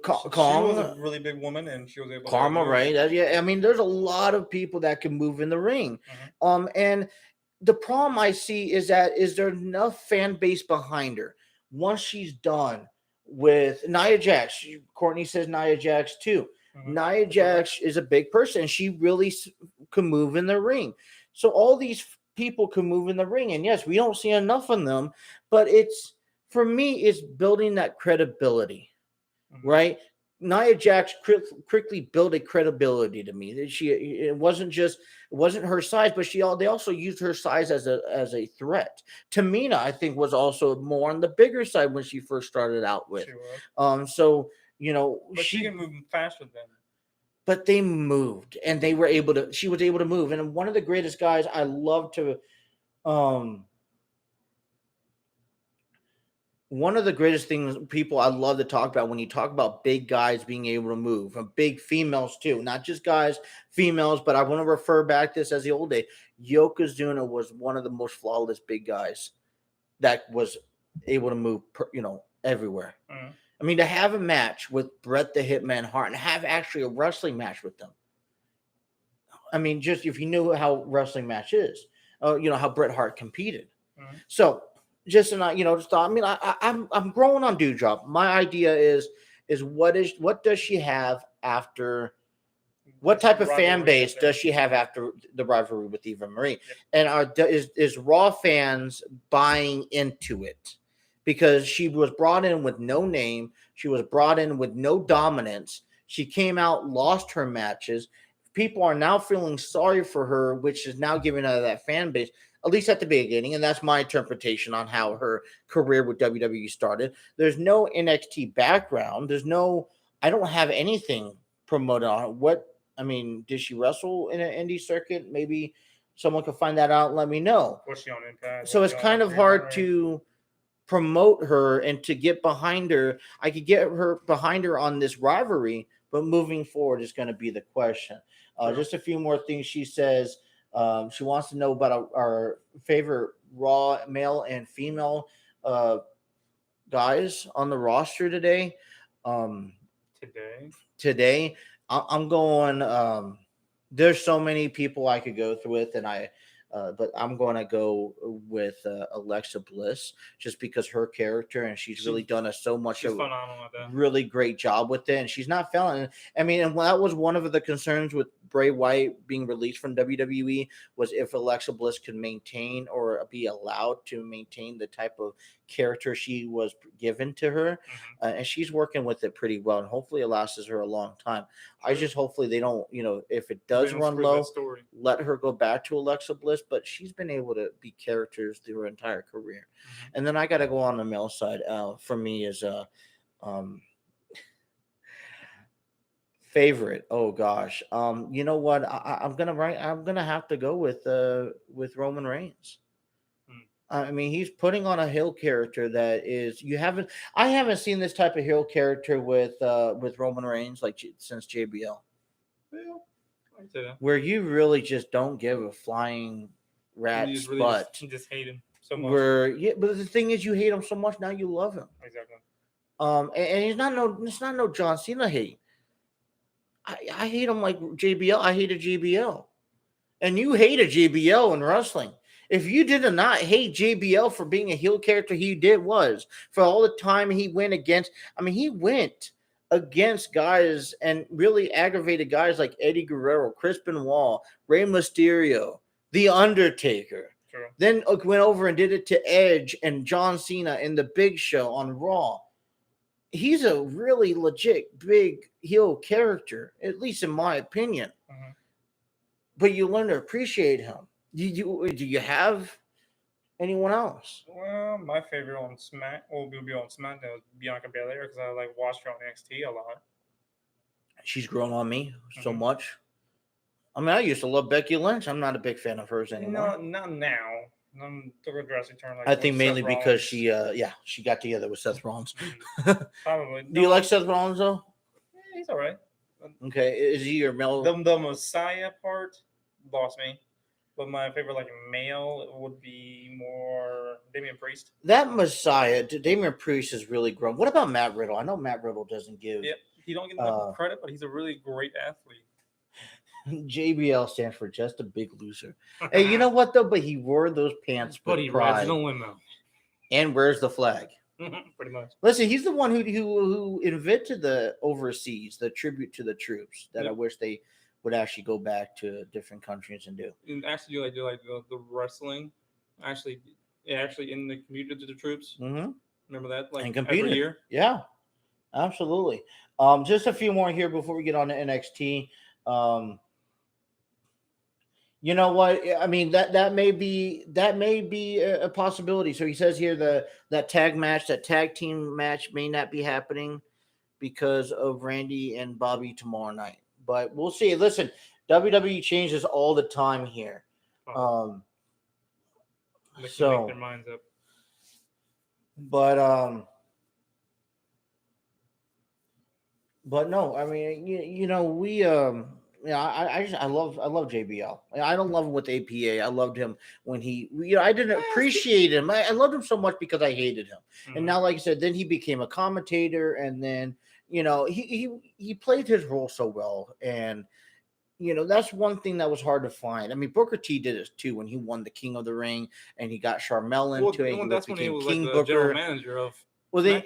Calm was a really big woman, and she was able. Karma, right? I mean, there's a lot of people that can move in the ring, and the problem I see is there enough fan base behind her once she's done with Nia Jax? Courtney says Nia Jax too. Nia Jax is a big person, and she really can move in the ring. So all these people can move in the ring, and yes, we don't see enough of them, but for me, it's building that credibility, right? Nia Jax quickly built a credibility to me. It wasn't her size, but they also used her size as a threat. Tamina, I think, was also more on the bigger side when she first started out with. But she can move faster than. But they moved, and she was able to move. And one of the greatest guys I love to, one of the greatest people I love to talk about when you talk about big guys being able to move, and big females too, not just guys, females, but I want to refer back to this as the old day. Yokozuna was one of the most flawless big guys that was able to move, everywhere. I mean, to have a match with Bret the Hitman Hart and have actually a wrestling match with them. I mean, just if you knew how wrestling match is, how Bret Hart competed. So just, I'm growing on Doudrop. My idea is what does she have after, what type of fan base does she have after the rivalry with Eva Marie? And is Raw fans buying into it? Because she was brought in with no name. She was brought in with no dominance. She came out, lost her matches. People are now feeling sorry for her, which is now giving her that fan base, at least at the beginning. And that's my interpretation on how her career with WWE started. There's no NXT background. I don't have anything promoted on her. I mean, did she wrestle in an indie circuit? Maybe someone could find that out and let me know. Was she on Impact? So Was it's she on kind of 300? hard to promote her and to get behind her. I could get her behind her on this rivalry, but moving forward is going to be the question. Sure. Just a few more things she says. She wants to know about our favorite Raw male and female guys on the roster today. Today, I'm going. There's so many people I could go through with, but I'm going to go with Alexa Bliss just because her character, and she's really done She's phenomenal at that. really great job with it, and she's not failing. I mean, and that was one of the concerns with Bray Wyatt being released from WWE was if Alexa Bliss could maintain or be allowed to maintain the type of character she was given to her, and she's working with it pretty well, and hopefully it lasts her a long time. I just hopefully they don't, if it does run low, let her go back to Alexa Bliss, but she's been able to be characters through her entire career. And then I got to go on the male side. For me is favorite. Oh gosh. You know what? I'm gonna have to go with Roman Reigns. I mean, he's putting on a heel character that is I haven't seen this type of heel character with Roman Reigns since JBL. Well, I say that. Where you really just don't give a flying rat's butt. You just hate him so much. But the thing is, you hate him so much now you love him. Exactly. And it's not no John Cena hate. I hate him like JBL. I hated JBL, and you hated JBL in wrestling. If you did not hate JBL for being a heel character, for all the time he went against. I mean, he went against guys and really aggravated guys like Eddie Guerrero, Chris Benoit, Rey Mysterio, The Undertaker. True. Then went over and did it to Edge and John Cena in the Big Show on Raw. He's a really legit big heel character, at least in my opinion. But you learn to appreciate him. Do you have anyone else? Well, my favorite on will be on SmackDown is Bianca Belair because I watched her on NXT a lot. She's grown on me so much. I mean, I used to love Becky Lynch. I'm not a big fan of hers anymore. No, not now. Took a drastic turn. I think mainly because she got together with Seth Rollins. Probably. Do you like Seth Rollins though? Yeah, he's all right. Okay, is he your male? The Messiah part lost me. But my favorite male would be more Damian Priest. That Messiah, Damian Priest has really grown. What about Matt Riddle? I know Matt Riddle doesn't give. Yeah, he don't get enough credit, but he's a really great athlete. JBL stands for just a big loser. Hey, you know what though? But he wore those pants with pride. Rides in a limo. And wears the flag. Pretty much. Listen, he's the one who invented the overseas, the tribute to the troops. That I wish they would actually go back to different countries and do. And actually, do the wrestling. Actually in the community to the troops. Remember that? And competed every year. Yeah, absolutely. Just a few more here before we get on to NXT. You know what? I mean, that may be a possibility. So he says here that tag team match may not be happening because of Randy and Bobby tomorrow night. But we'll see. Listen, WWE changes all the time here. They can make their minds up. But no, I mean, we I love JBL. I don't love him with APA. I loved him when I didn't appreciate him. I loved him so much because I hated him. And now, like I said, then he became a commentator, and then he played his role so well. And that's one thing that was hard to find. I mean, Booker T did it too when he won the King of the Ring, and he got Charmel into it. That's when he was King Booker, general manager of. Well, then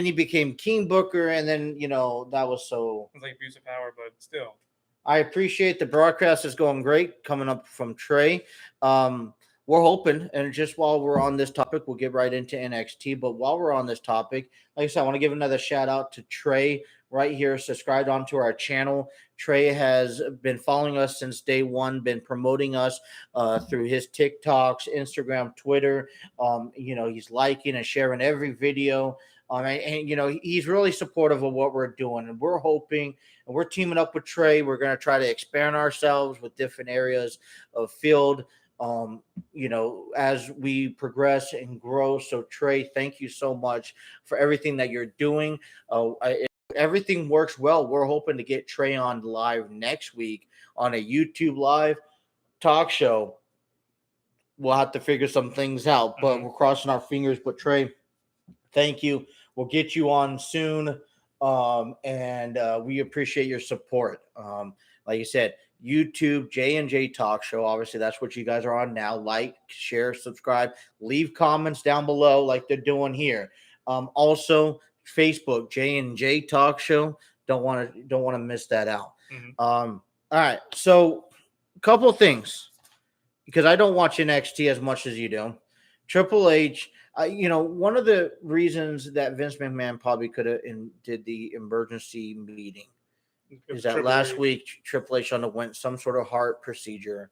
he became King Booker, and then that was so. It's like abuse of power, but still. I appreciate the broadcast is going great coming up from Trey. We're hoping, and just while we're on this topic, we'll get right into NXT. But while we're on this topic, like I said, I want to give another shout out to Trey right here, subscribed onto our channel. Trey has been following us since day one, been promoting us through his TikToks, Instagram, Twitter. He's liking and sharing every video. And you know, he's really supportive of what we're doing, and we're hoping, and we're teaming up with Trey. We're going to try to expand ourselves with different areas of field. You know, as we progress and grow. So Trey, thank you so much for everything that you're doing. If everything works well, we're hoping to get Trey on live next week on a YouTube live talk show. We'll have to figure some things out, but we're crossing our fingers. But Trey, thank you. We'll get you on soon. And we appreciate your support. Like you said, YouTube, J&J Talk Show. Obviously, that's what you guys are on now. Like, share, subscribe, leave comments down below like they're doing here. Also, Facebook, J&J Talk Show. Don't want to miss that out. All right. So, a couple of things, because I don't watch NXT as much as you do. Triple H, you know, one of the reasons that Vince McMahon probably could have did the emergency meeting is that last week Triple H underwent some sort of heart procedure.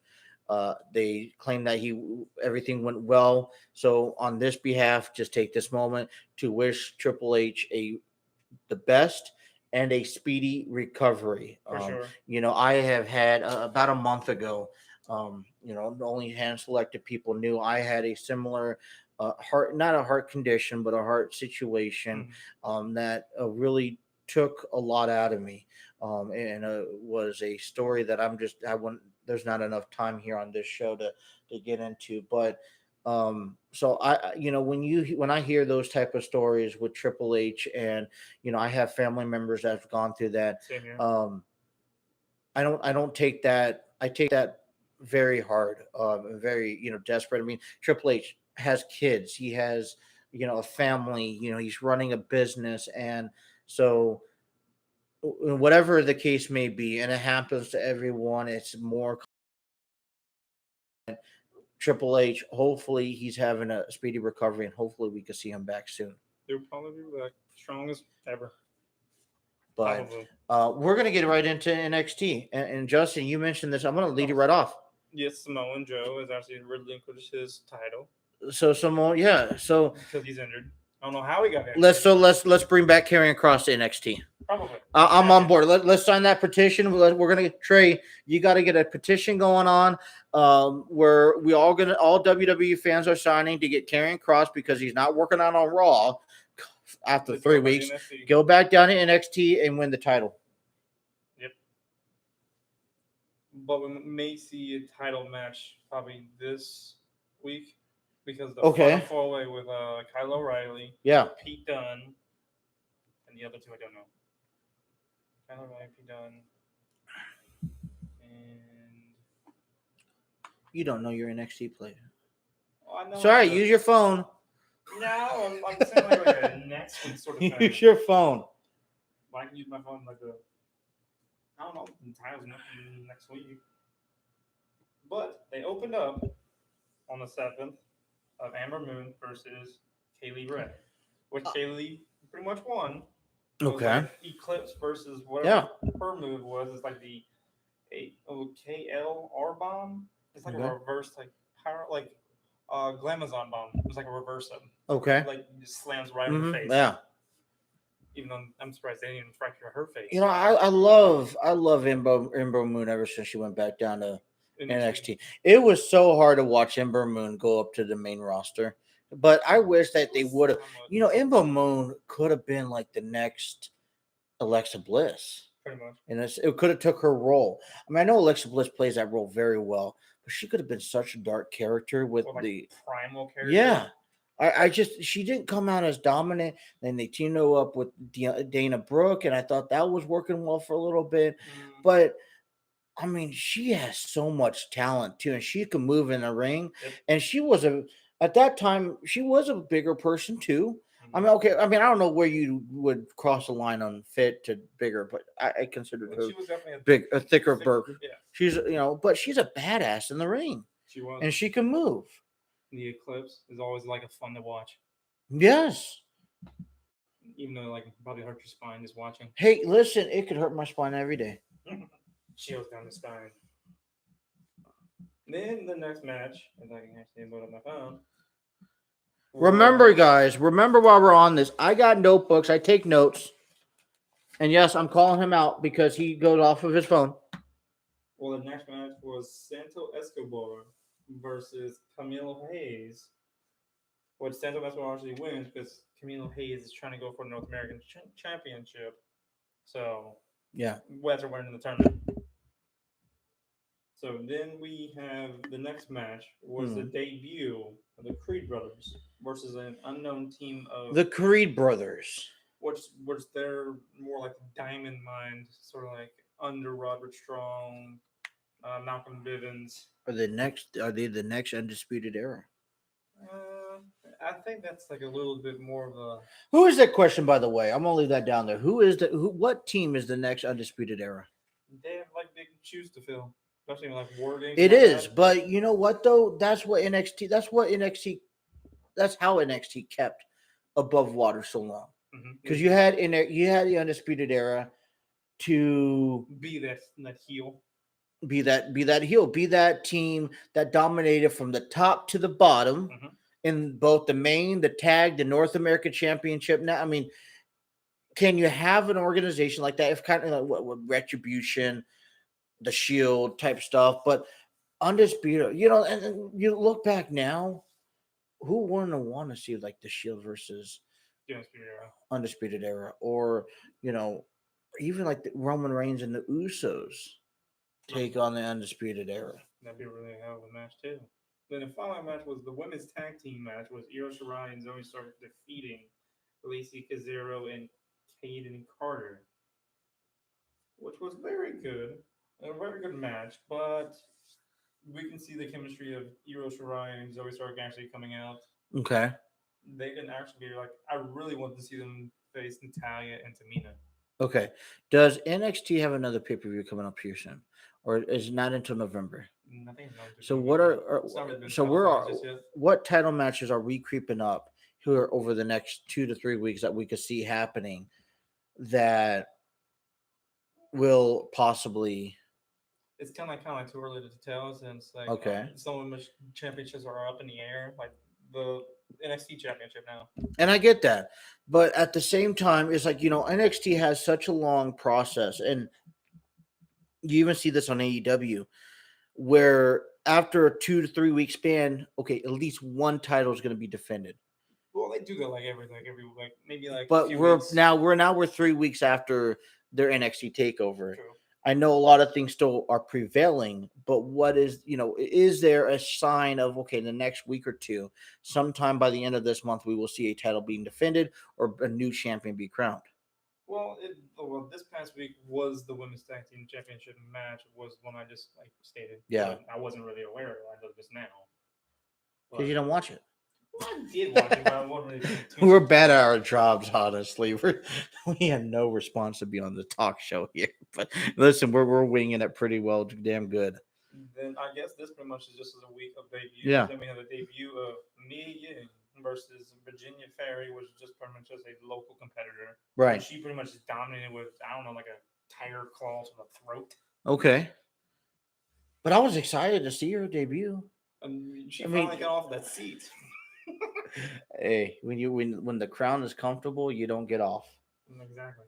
They claim that everything went well. So on this behalf, just take this moment to wish Triple H the best and a speedy recovery. For sure. You know, I have had about a month ago. You know, only hand selected people knew I had a similar not a heart condition, but a heart situation that really took a lot out of me. And was a story that there's not enough time here on this show to get into, but so I, you know, when I hear those type of stories with Triple H, and you know, I have family members that have gone through that. Same here. I don't take that. I take that very hard, very, you know, desperate. I mean, Triple H has kids. He has, you know, a family. You know, he's running a business, and so whatever the case may be, and it happens to everyone. It's more Triple H. Hopefully, he's having a speedy recovery, and hopefully, we can see him back soon. They'll probably be back strong as ever. But we're gonna get right into NXT, and Justin, you mentioned this. I'm gonna lead you right off. Yes, Samoan Joe has actually relinquished his title. So Samoan, yeah. So because he's injured. I don't know how he got injured. Let's bring back Karrion Kross to NXT. Probably. I'm on board. Let's sign that petition. We're gonna get Trey. You got to get a petition going on. Where all WWE fans are signing to get Karrion Kross, because he's not working out on Raw after 3 weeks. Go back down to NXT and win the title. Yep. But we may see a title match probably this week, because the final four-way with Kyle O'Reilly, Pete Dunne, and the other two I don't know. Kyle O'Reilly, Pete Dunne, and you don't know your NXT player. Well, I know. Sorry, use your phone. No, I'm saying like a next week sort of thing. Use your phone. I can use my phone like I don't know, titles next week. But they opened up on the 7th of Amber Moon versus Kaylee Ray, which Kaylee pretty much won. Okay. Like Eclipse versus whatever her move was. It's like the KLR bomb. It's like a reverse, like power, like Glamazon bomb. It's like a reverse of them. Okay. Like it just slams right in the face. Yeah. Even though I'm surprised they didn't even fracture her face. You know, I love Ember Moon ever since she went back down to NXT. It was so hard to watch Ember Moon go up to the main roster. But I wish that they would have. You know, Ember Moon could have been like the next Alexa Bliss. Pretty much. And it could have took her role. I mean, I know Alexa Bliss plays that role very well, but she could have been such a dark character with the primal character. Yeah. She didn't come out as dominant. Then they teamed her up with Dana Brooke, and I thought that was working well for a little bit. But I mean, she has so much talent too, and she can move in the ring. Yep. And she was at that time, she was a bigger person too. I mean, okay. I mean, I don't know where you would cross the line on fit to bigger, but I considered her she was definitely a thicker burger. Yeah. She's, you know, but she's a badass in the ring. She was, and she can move. The Eclipse is always like a fun to watch. Yes. Even though like probably hurt your spine just watching. Hey, listen, it could hurt my spine every day. Chills down the spine. Then the next match, if I can actually load up my phone, Remember, guys, remember while we're on this, I got notebooks. I take notes. And yes, I'm calling him out because he goes off of his phone. Well, the next match was Santo Escobar versus Camilo Hayes, which Santo Escobar actually wins because Camilo Hayes is trying to go for the North American Championship. So, Yeah. Wets are winning the tournament. So then we have the next match was the debut of the Creed brothers versus an unknown team of the Creed brothers, which they're more like Diamond Mine, sort of like under Roderick Strong, Malcolm Bivens. Are they the next Undisputed Era? I think that's like a little bit more of a. Who is that question, by the way? I'm gonna leave that down there. What team is the next Undisputed Era? They have like big shoes to fill, especially like War Games. It is, but you know what though? That's what NXT. That's how NXT kept above water so long. Because you had the Undisputed Era to be that heel. Be that heel, be that team that dominated from the top to the bottom in both the main, the tag, the North American Championship. Now, I mean, can you have an organization like that? If kind of like what Retribution, the Shield type stuff, but Undisputed, and you look back now, who wouldn't want to see like the Shield versus Undisputed Era, or even like the Roman Reigns and the Usos take on the Undisputed Era. That'd be a really hell of a match too. Then the following match was the women's tag team match. Was Io Shirai and Zoe Stark defeating Lacey Kazero and Kaden Carter, which was very good, a very good match. But we can see the chemistry of Io Shirai and Zoe Stark actually coming out. Okay. They can actually be like, I really want to see them face Natalya and Tamina. Okay. Does NXT have another pay-per-view coming up here soon? Or is it not until November? Nothing. So what title matches are we creeping up here over the next 2 to 3 weeks that we could see happening that will possibly? It's kind of too early to tell since some of the championships are up in the air, like the NXT championship now. And I get that, but at the same time, it's like NXT has such a long process, and you even see this on AEW, where after a 2 to 3 week span, okay, at least one title is going to be defended. Well, they do that every maybe like. But we're 3 weeks after their NXT takeover. True. I know a lot of things still are prevailing, but what is there a sign of in the next week or two, sometime by the end of this month, we will see a title being defended or a new champion be crowned? Well, this past week was the women's tag team championship match. Was one I just stated. Yeah, I wasn't really aware of it. I know this now because you don't watch it. Well, I did watch it, but I wasn't really. We're bad at our jobs, honestly. We have no response to be on the talk show here. But listen, we're winging it pretty well, damn good. Then I guess this pretty much is just as a week of debuts. Yeah. Then we have a debut of Mia Ying versus Virginia Ferry, which is just pretty much just a local competitor. Right. And she pretty much is dominated with like a tiger claw to the throat. Okay. But I was excited to see her debut. She finally got off that seat. Hey, when the crown is comfortable, you don't get off. Exactly.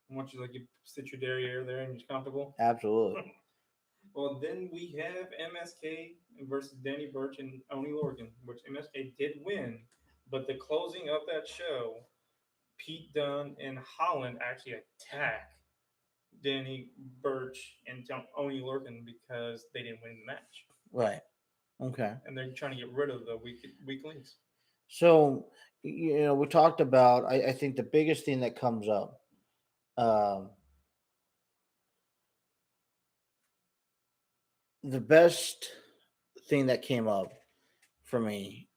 Once you sit your derriere there and you're comfortable. Absolutely. Well, then we have MSK versus Danny Burch and Oni Lorcan, which MSK did win, but the closing of that show, Pete Dunne and Holland actually attack Danny Burch and Oni Lorcan because they didn't win the match. Right. Okay. And they're trying to get rid of the weak links. So, we talked about, I think the biggest thing that comes up, the best thing that came up for me,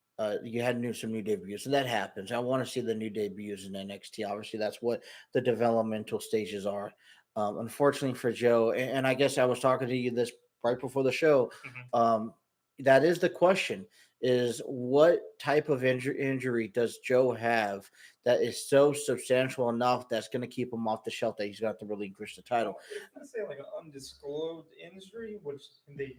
you had some new debuts, and that happens. I want to see the new debuts in NXT. Obviously, that's what the developmental stages are. Unfortunately for Joe, and I guess I was talking to you this right before the show, that is the question, is what type of injury does Joe have that is so substantial enough that's going to keep him off the shelf that he's got to relinquish the title? I say an undisclosed injury, which they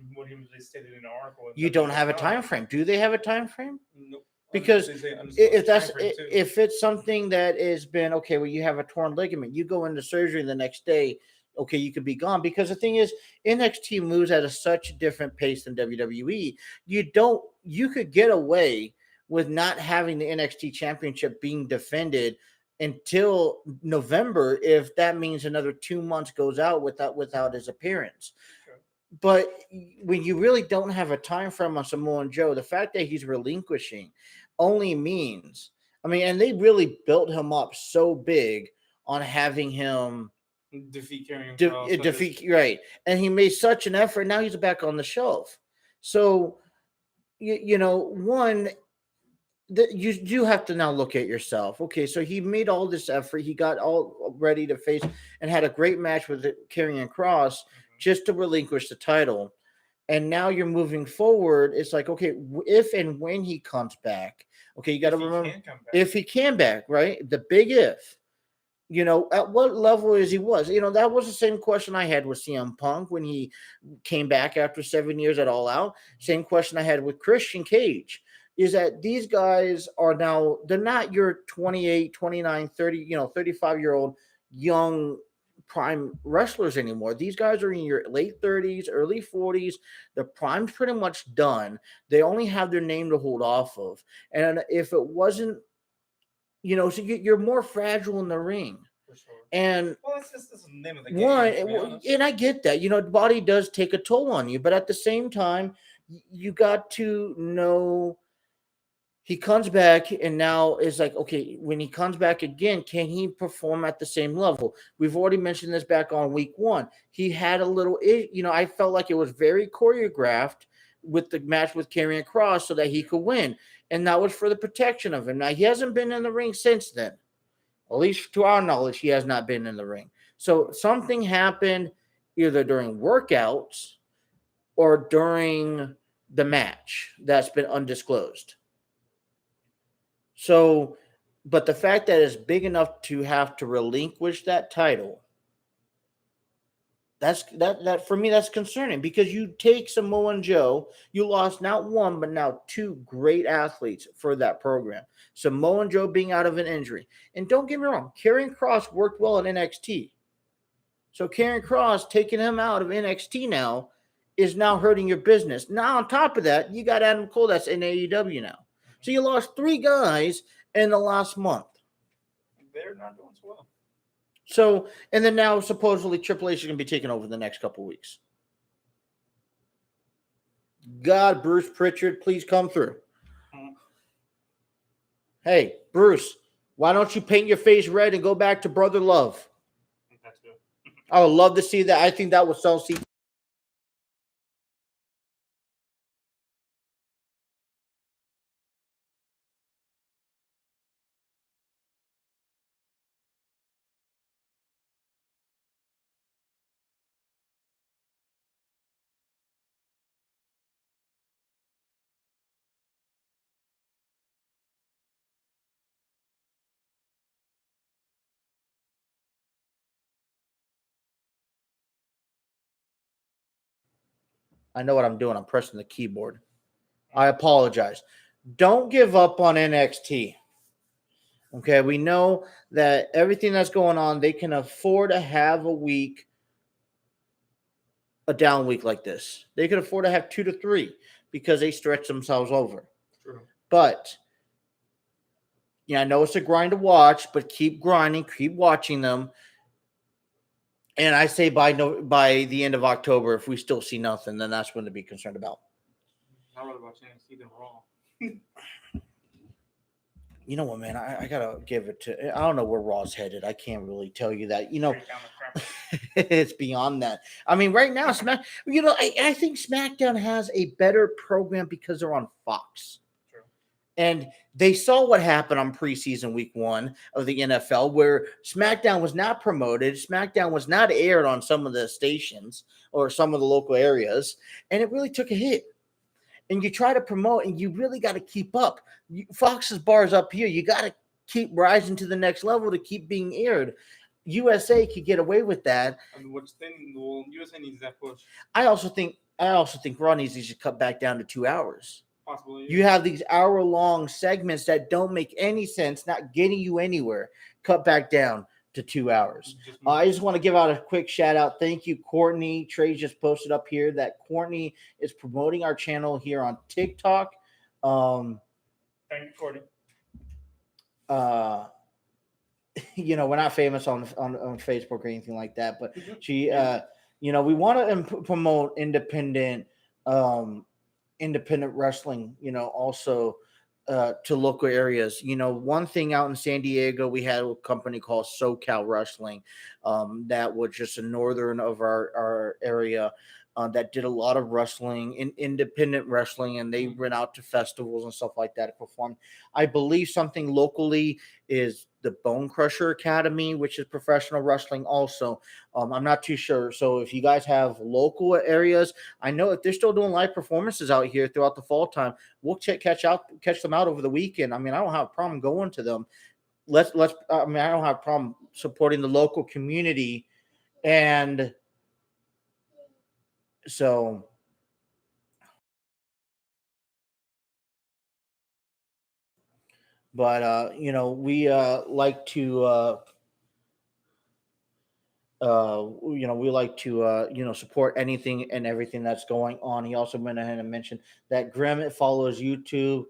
stated in the article. You don't have a time frame. Do they have a time frame? Nope. Because They say if that's timeframe, too. if it's something that has been okay, well, you have a torn ligament, you go into surgery the next day, okay, you could be gone. Because the thing is, NXT moves at such a different pace than WWE. You could get away with not having the NXT championship being defended until November if that means another 2 months goes out without his appearance. Sure. But when you really don't have a time frame on Samoa Joe, the fact that he's relinquishing only means, I mean, and they really built him up so big on having him defeat Karrion Kross. defeat, right, and he made such an effort. Now he's back on the shelf. So one, you do have to now look at yourself. Okay, so he made all this effort. He got all ready to face and had a great match with Karrion Kross just to relinquish the title. And now you're moving forward. It's like, okay, if and when he comes back, okay, you got to remember if he can back, right? The big if. At what level is he was? That was the same question I had with CM Punk when he came back after 7 years at All Out. Same question I had with Christian Cage. Is that these guys are now, they're not your 28, 29, 30, 35-year-old young prime wrestlers anymore. These guys are in your late 30s, early 40s. The prime's pretty much done. They only have their name to hold off of. And if it wasn't, so you're more fragile in the ring. For sure. And that's just the name of the game. And I get that. The body does take a toll on you, but at the same time, you got to know he comes back, and now is like, okay, when he comes back again, can he perform at the same level? We've already mentioned this back on week 1. He had a little, I felt like it was very choreographed with the match with Karrion Kross so that he could win. And that was for the protection of him. Now, he hasn't been in the ring since then. At least to our knowledge, he has not been in the ring. So something happened either during workouts or during the match that's been undisclosed. So, but the fact that it's big enough to have to relinquish that title, that for me, that's concerning, because you take Samoa Joe, you lost not one, but now 2 great athletes for that program. Samoa Joe being out of an injury. And don't get me wrong, Karrion Kross worked well in NXT. So Karrion Kross taking him out of NXT now is now hurting your business. Now, on top of that, you got Adam Cole that's in AEW now. So you lost 3 guys in the last month. They're not doing so well. So, and then now supposedly Triple H is going to be taking over the next couple of weeks. God, Bruce Pritchard, please come through. Hey, Bruce, why don't you paint your face red and go back to Brother Love? That's good. I would love to see that. I think that would sell seats. I know what I'm doing. I'm pressing the keyboard. I apologize. Don't give up on NXT. Okay, we know that everything that's going on, they can afford to have a down week like this. They can afford to have 2 to 3 because they stretch themselves over. True. But, I know it's a grind to watch, but keep grinding, keep watching them. And I say by the end of October, if we still see nothing, then that's when to be concerned about. I'd rather watch NXT than Raw. You know what, man? I gotta give it to. I don't know where Raw's headed. I can't really tell you that. It's beyond that. I mean, right now, I think SmackDown has a better program because they're on Fox. True. And they saw what happened on preseason week 1 of the NFL, where SmackDown was not promoted. SmackDown was not aired on some of the stations or some of the local areas, and it really took a hit. And you try to promote, and you really got to keep up. Fox's bar is up here. You got to keep rising to the next level to keep being aired. USA could get away with that. I mean, USA needs that push. I also think Raw needs to cut back down to 2 hours. Possibly. You have these hour-long segments that don't make any sense, not getting you anywhere. Cut back down to 2 hours. I just want to give out a quick shout out. Thank you, Courtney. Trey just posted up here that Courtney is promoting our channel here on TikTok. Thank you, Courtney. We're not famous on Facebook or anything like that, but she, we want to promote independent wrestling, also to local areas. One thing out in San Diego, we had a company called SoCal Wrestling that was just a northern of our area that did a lot of wrestling, independent wrestling, and they went out to festivals and stuff like that to perform. I believe something locally is the Bone Crusher Academy, which is professional wrestling also. I'm not too sure. So if you guys have local areas, I know if they're still doing live performances out here throughout the fall time, we'll catch them out over the weekend. I mean, I don't have a problem going to them. I don't have a problem supporting the local community. And so but we like to we like to support anything and everything that's going on. He also went ahead and mentioned that Grimm follows YouTube.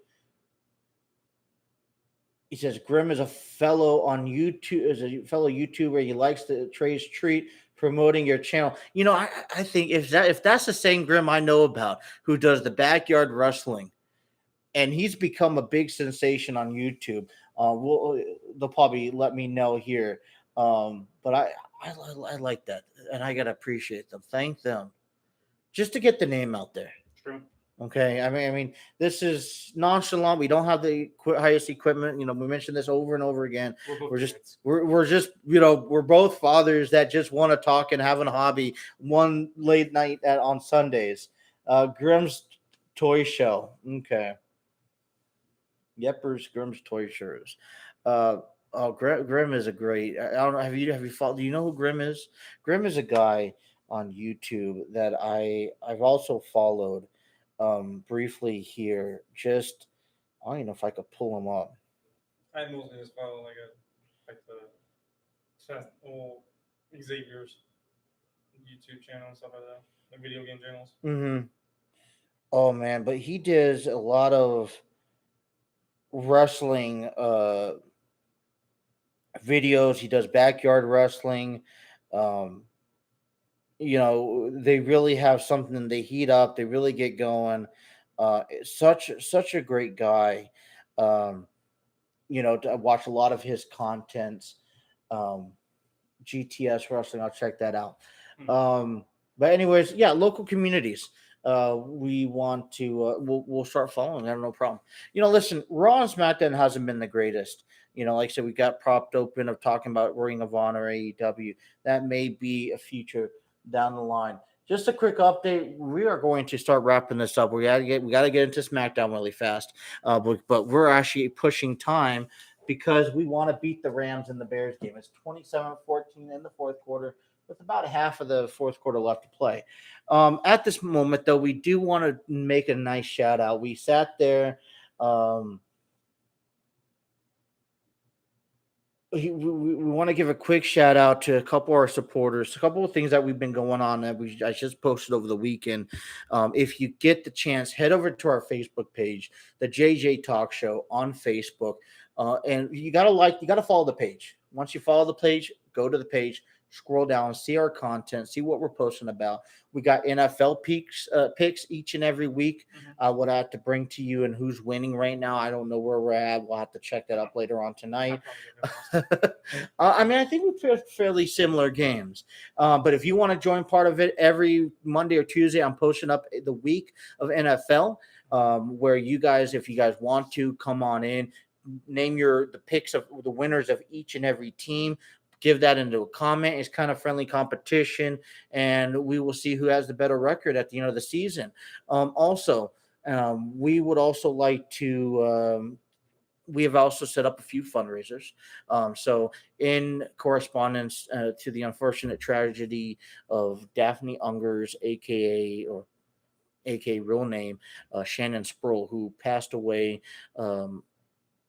He says Grimm is a fellow on YouTube, is a fellow YouTuber. He likes the Trey's treat promoting your channel. I think if that's the same Grimm I know about, who does the backyard wrestling, and he's become a big sensation on YouTube. They'll probably let me know here. But I like that, and I gotta appreciate them. Thank them, just to get the name out there. True. Okay, I mean, this is nonchalant. We don't have the highest equipment. We mentioned this over and over again. We're just we're both fathers that just want to talk and have a hobby. One late night on Sundays. Grimm's Toy Show. Okay. Yepers Grimm's Toy Shows. Grimm is a great. I don't know. Have you followed? Do you know who Grimm is? Grimm is a guy on YouTube that I've also followed briefly here. Just I don't even know if I could pull him up. I mostly just follow like the Xavier's YouTube channel and stuff like that, like video game channels. Mm-hmm. Oh man, but he does a lot of wrestling videos. He does backyard wrestling. They really have something. They heat up. They really get going. Such a great guy. To watch a lot of his contents. GTS Wrestling. I'll check that out. But anyways, yeah, local communities. We want to. We'll start following. I have no problem. Listen, Raw and SmackDown hasn't been the greatest. Like I said, we got propped open of talking about Ring of Honor, AEW. That may be a future down the line. Just a quick update. We are going to start wrapping this up. We got to get into SmackDown really fast. But we're actually pushing time because we want to beat the Rams in the Bears game. It's 27-14 in the fourth quarter with about a half of the fourth quarter left to play. At this moment, though, we do want to make a nice shout out. We sat there. We want to give a quick shout out to a couple of our supporters, a couple of things that we've been going on that I just posted over the weekend. If you get the chance, head over to our Facebook page, the J&J Talk Show on Facebook, and you gotta follow the page. Once you follow the page, go to the page, scroll down, see our content, see what we're posting about. We got NFL picks each and every week. What I have to bring to you and who's winning right now. I don't know where we're at. We'll have to check that up later on tonight. I think we're fairly similar games. But if you want to join part of it, every Monday or Tuesday, I'm posting up the week of NFL, where you guys, if you guys want to, come on in, name the picks of the winners of each and every team. Give that into a comment. It's kind of friendly competition, and we will see who has the better record at the end of the season. We would also like to. We have also set up a few fundraisers. So, in correspondence to the unfortunate tragedy of Daphne Ungers, aka aka real name, Shannon Sproul, who passed away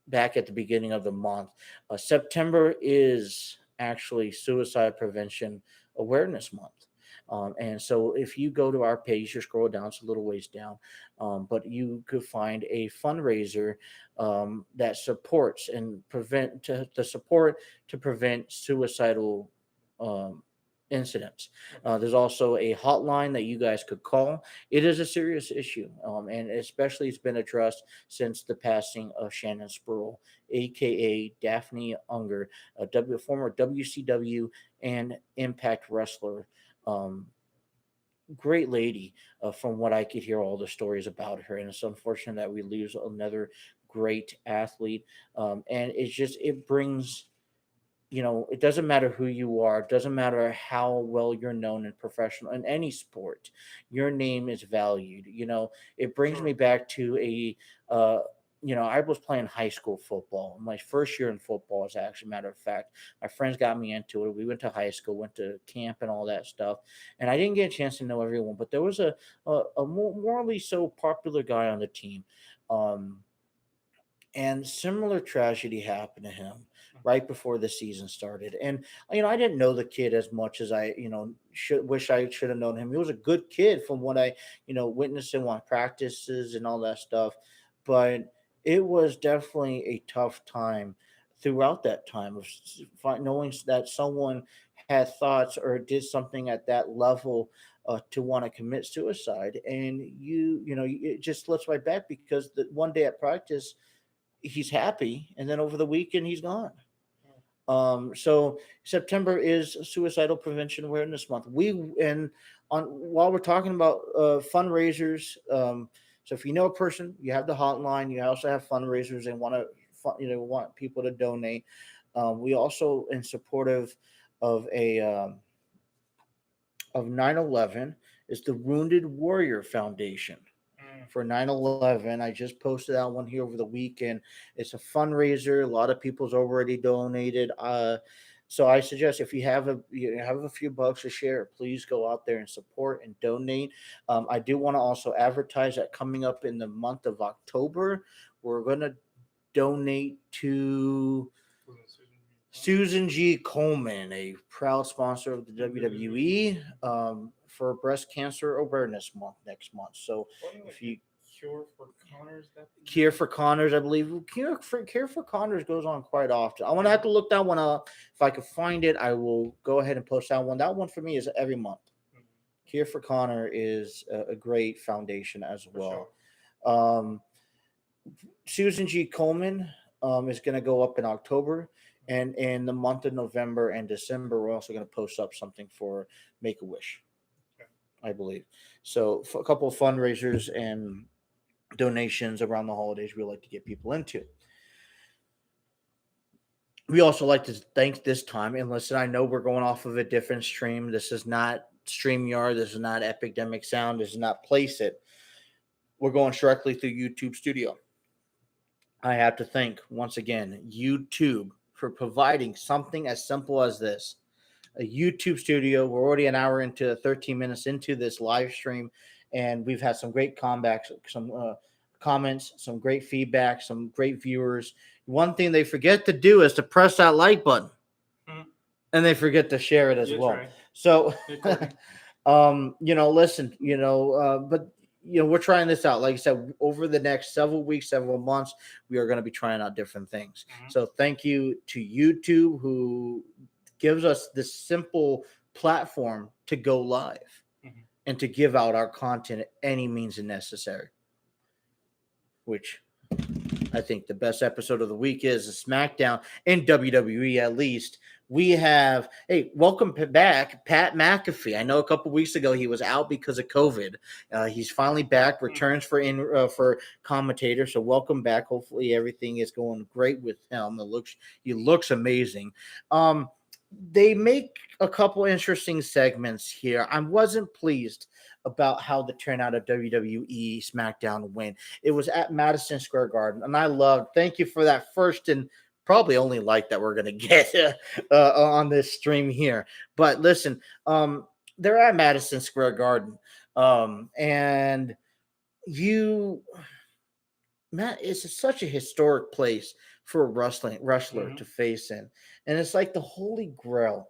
back at the beginning of the month. September is actually Suicide Prevention Awareness Month. And so if you go to our page, you scroll down, it's a little ways down, but you could find a fundraiser that supports and prevent to support to prevent suicidal incidents. There's also a hotline that you guys could call. It is a serious issue, and especially it's been addressed since the passing of Shannon Sproul, aka Daphne Unger, a former WCW and Impact wrestler. Great lady, from what I could hear all the stories about her, and it's unfortunate that we lose another great athlete. And it brings, it doesn't matter who you are, it doesn't matter how well you're known in professional in any sport, your name is valued. It brings me back to I was playing high school football. My first year in football, as actually a matter of fact, my friends got me into it. We went to high school, went to camp and all that stuff. And I didn't get a chance to know everyone, but there was a morally so popular guy on the team. And similar tragedy happened to him right before the season started. And I didn't know the kid as much as I wish I should have known him. He was a good kid from what I witnessed him on practices and all that stuff, but it was definitely a tough time throughout that time of knowing that someone had thoughts or did something at that level to want to commit suicide. And it just slips right back because the one day at practice he's happy, and then over the weekend he's gone. So September is Suicidal Prevention Awareness Month. While we're talking about fundraisers, so if you know a person, you have the hotline. You also have fundraisers and want people to donate. We also in supportive of of 9/11 is the Wounded Warrior Foundation. For 9/11, I just posted that one here over the weekend. It's a fundraiser. A lot of people's already donated. So I suggest if you have a few bucks to share, please go out there and support and donate. I do want to also advertise that coming up in the month of October, we're going to donate to Susan G. Komen, a proud sponsor of the WWE, for Breast Cancer Awareness Month next month. So if you Cure for Connors, I believe Cure for Connors goes on quite often. I want to have to look that one up. If I can find it, I will go ahead and post that one. That one for me is every month. Cure for Connor is a great foundation as well. Sure. Susan G. Komen is going to go up in October. And in the month of November and December, we're also going to post up something for Make-A-Wish, I believe. So a couple of fundraisers and donations around the holidays we like to get people into. We also like to thank this time, and listen, I know we're going off of a different stream. This is not StreamYard. This is not Epidemic Sound. This is not Place It. We're going directly through YouTube Studio. I have to thank, once again, YouTube for providing something as simple as this. A YouTube studio. We're already an hour into 13 minutes into this live stream, and we've had some great comebacks, some comments, some great feedback, some great viewers. One thing they forget to do is to press that like button, and they forget to share it as well. Right. So, listen, but we're trying this out. Like I said, over the next several weeks, several months, we are going to be trying out different things. So thank you to YouTube, who gives us this simple platform to go live and to give out our content at any means necessary. Which I think the best episode of the week is a SmackDown in WWE, at least. We have, welcome back, Pat McAfee. I know a couple weeks ago he was out because of COVID. He's finally back, returns for commentator. So welcome back. Hopefully everything is going great with him. He looks amazing. They make a couple interesting segments here. I wasn't pleased about how the turnout of WWE SmackDown went. It was at Madison Square Garden, and thank you for that first and probably only like that we're going to get on this stream here. But listen, they're at Madison Square Garden, and it's such a historic place for a wrestler Mhm. to face in, and it's like the holy grail.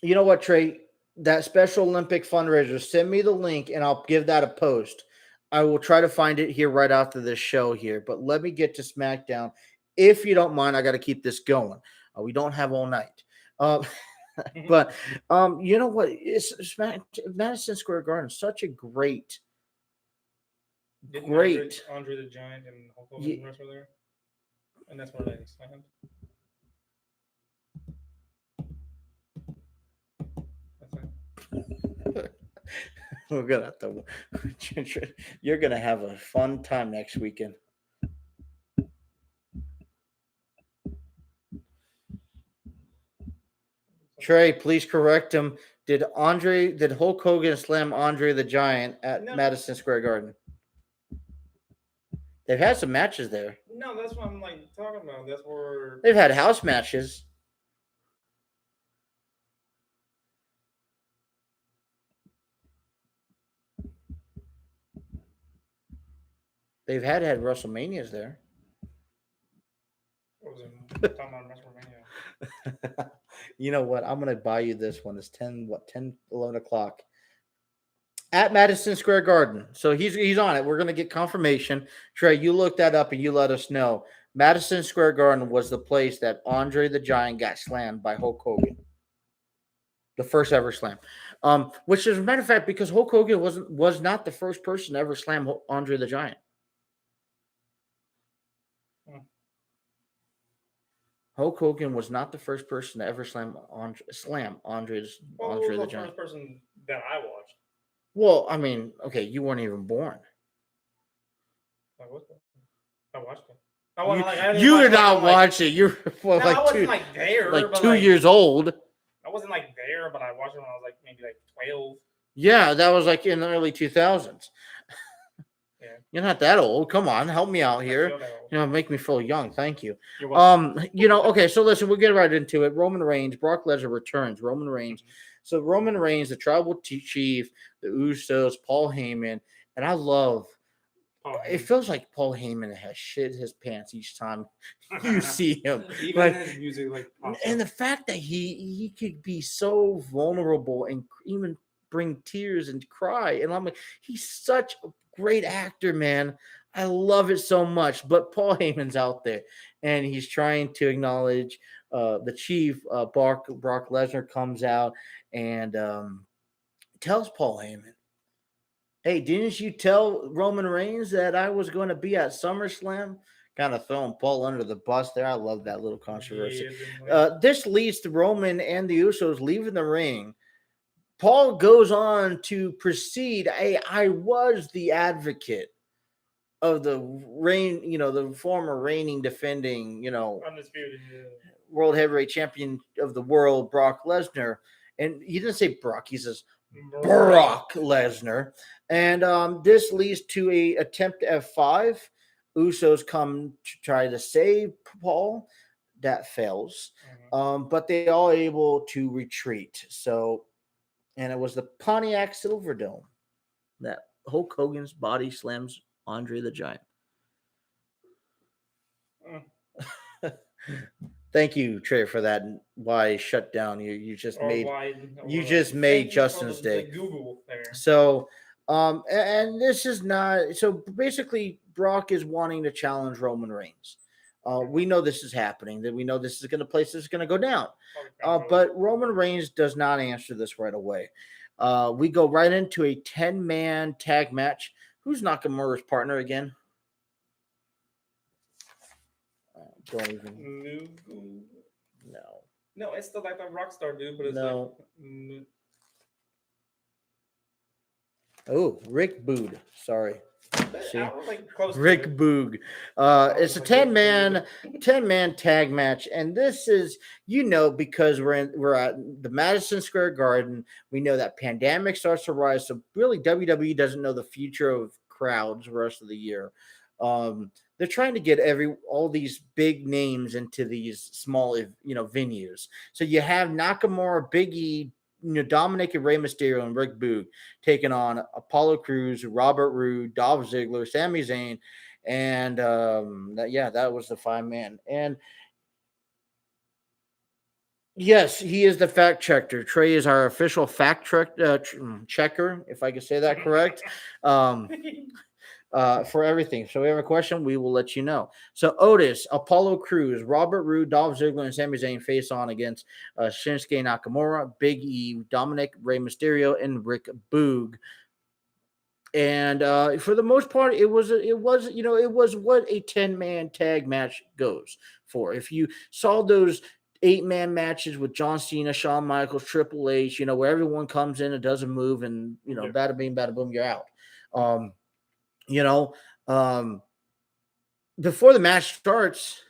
You know what, Trey? That Special Olympic fundraiser, send me the link and I'll give that a post. I will try to find it here right after this show here, but let me get to SmackDown. If you don't mind, I got to keep this going. We don't have all night. But you know what? Madison Square Garden, such a great. Didn't Great. Andre the Giant and Hulk Hogan wrestle there? And that's where they slammed. We're gonna have to. You're gonna have a fun time next weekend. Trey, please correct him. Did Hulk Hogan slam Andre the Giant at Madison Square Garden? They've had some matches there. No, that's what I'm like talking about. That's where they've had house matches. They've had WrestleManias there. What was it? Talking about WrestleMania. You know what? I'm going to buy you this one. It's 10 11 o'clock at Madison Square Garden. So he's on it. We're going to get confirmation. Trey, you look that up and you let us know. Madison Square Garden was the place that Andre the Giant got slammed by Hulk Hogan. The first ever slam. Which is a matter of fact, because Hulk Hogan was not the first person to ever slam Andre the Giant. Hulk Hogan was not the first person to ever slam Andre the Giant. The first person that I watched. Well, I mean, okay, you weren't even born. I watched it. You did not watch it. You're I wasn't there, like 2 years old. I wasn't there, but I watched it when I was maybe 12. Yeah, that was in the early 2000s. Yeah. You're not that old. Come on, help me out here. Make me feel young. Thank you. You're welcome. Okay, so listen, we'll get right into it. Roman Reigns, Brock Lesnar returns. Roman Reigns. So Roman Reigns, the Tribal Chief, the Usos, Paul Heyman, and I love. It feels like Paul Heyman has shit his pants each time you see him. Even his music, and the fact that he could be so vulnerable and even bring tears and cry, and I'm like, he's such a great actor, man. I love it so much. But Paul Heyman's out there, and he's trying to acknowledge the Chief. Brock Lesnar comes out and tells Paul Heyman, "Hey, didn't you tell Roman Reigns that I was going to be at SummerSlam?" Kind of throwing Paul under the bus there. I love that little controversy. This leads to Roman and the Usos leaving the ring. Paul goes on to proceed. Hey, I was the advocate of the the former reigning, defending, undisputed world heavyweight champion of the world, Brock Lesnar. And he didn't say Brock, he says Brock Lesnar. And this leads to a attempt F5. Usos come to try to save Paul. That fails. But they are able to retreat. And it was the Pontiac Silverdome that Hulk Hogan's body slams Andre the Giant. Thank you, Trey, for that. Why shut down? You just made Justin's day. Google there. So, and this is not. So basically, Brock is wanting to challenge Roman Reigns. We know this is happening. That we know this is going to place. This is going to go down. But Roman Reigns does not answer this right away. We go right into a 10-man tag match. Who's Nakamura's partner again? Don't even. No, it's still like a Rockstar dude, but it's no. Oh, Rick Boog. Sorry. See? Rick Boog. It's a 10-man tag match, and this is because we're at the Madison Square Garden. We know that pandemic starts to rise, so really WWE doesn't know the future of crowds the rest of the year. They're trying to get all these big names into these small venues. So you have Nakamura, Big E, Dominic and Rey Mysterio and Rick Boog taking on Apollo Crews, Robert Roode, Dolph Ziggler, Sami Zayn, and that was the 5-man. And yes, he is the fact checker. Trey is our official fact checker, if I can say that correct. For everything. So we have a question, we will let you know. So Otis, Apollo Crews, Robert Roode, Dolph Ziggler, and Sami Zayn face on against Shinsuke Nakamura, Big E, Dominic, Rey Mysterio, and Rick Boog. And for the most part, it was what a 10-man tag match goes for. If you saw those 8-man matches with John Cena, Shawn Michaels, Triple H, where everyone comes in and does a move, and bada bing, bada boom, you're out. Before the match starts,